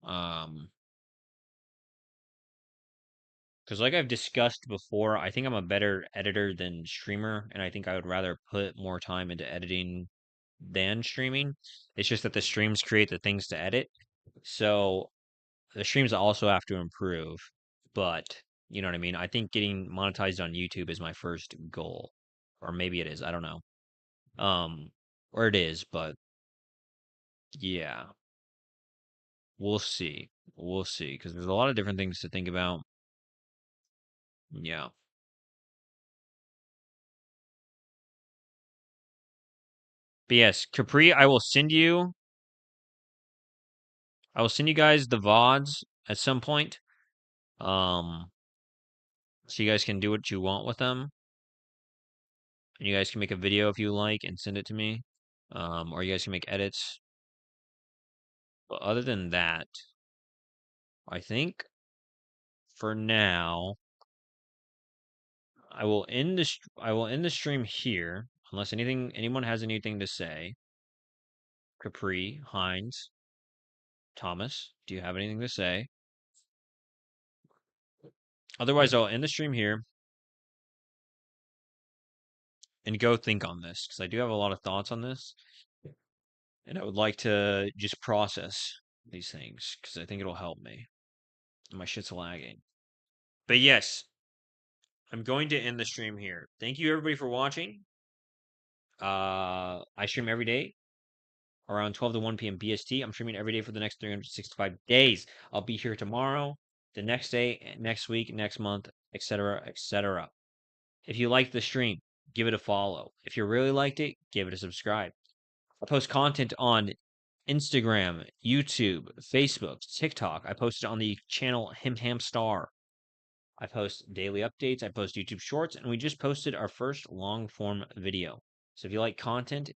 Um, because like I've discussed before, I think I'm a better editor than streamer, and I think I would rather put more time into editing than streaming. It's just that the streams create the things to edit. So the streams also have to improve, but you know what I mean? I think getting monetized on YouTube is my first goal. Or maybe it is, I don't know. Um, or it is, but yeah, we'll see. We'll see, because there's a lot of different things to think about. Yeah. But yes, Capri, I will send you guys the VODs at some point. Um, so you guys can do what you want with them. And you guys can make a video if you like and send it to me. Or you guys can make edits. But other than that, I think for now, I will end the stream here, unless anyone has anything to say. Capri, Hines, Thomas, do you have anything to say? Otherwise, I'll end the stream here and go think on this because I do have a lot of thoughts on this, and I would like to just process these things because I think it'll help me. My shit's lagging. But yes, I'm going to end the stream here. Thank you everybody for watching. I stream every day around 12 to 1 p.m. BST. I'm streaming every day for the next 365 days. I'll be here tomorrow, the next day, next week, next month, etc., etc. If you liked the stream, give it a follow. If you really liked it, give it a subscribe. I post content on Instagram, YouTube, Facebook, TikTok. I post it on the channel Him Star. I post daily updates. I post YouTube shorts, and we just posted our first long form video. So if you like content,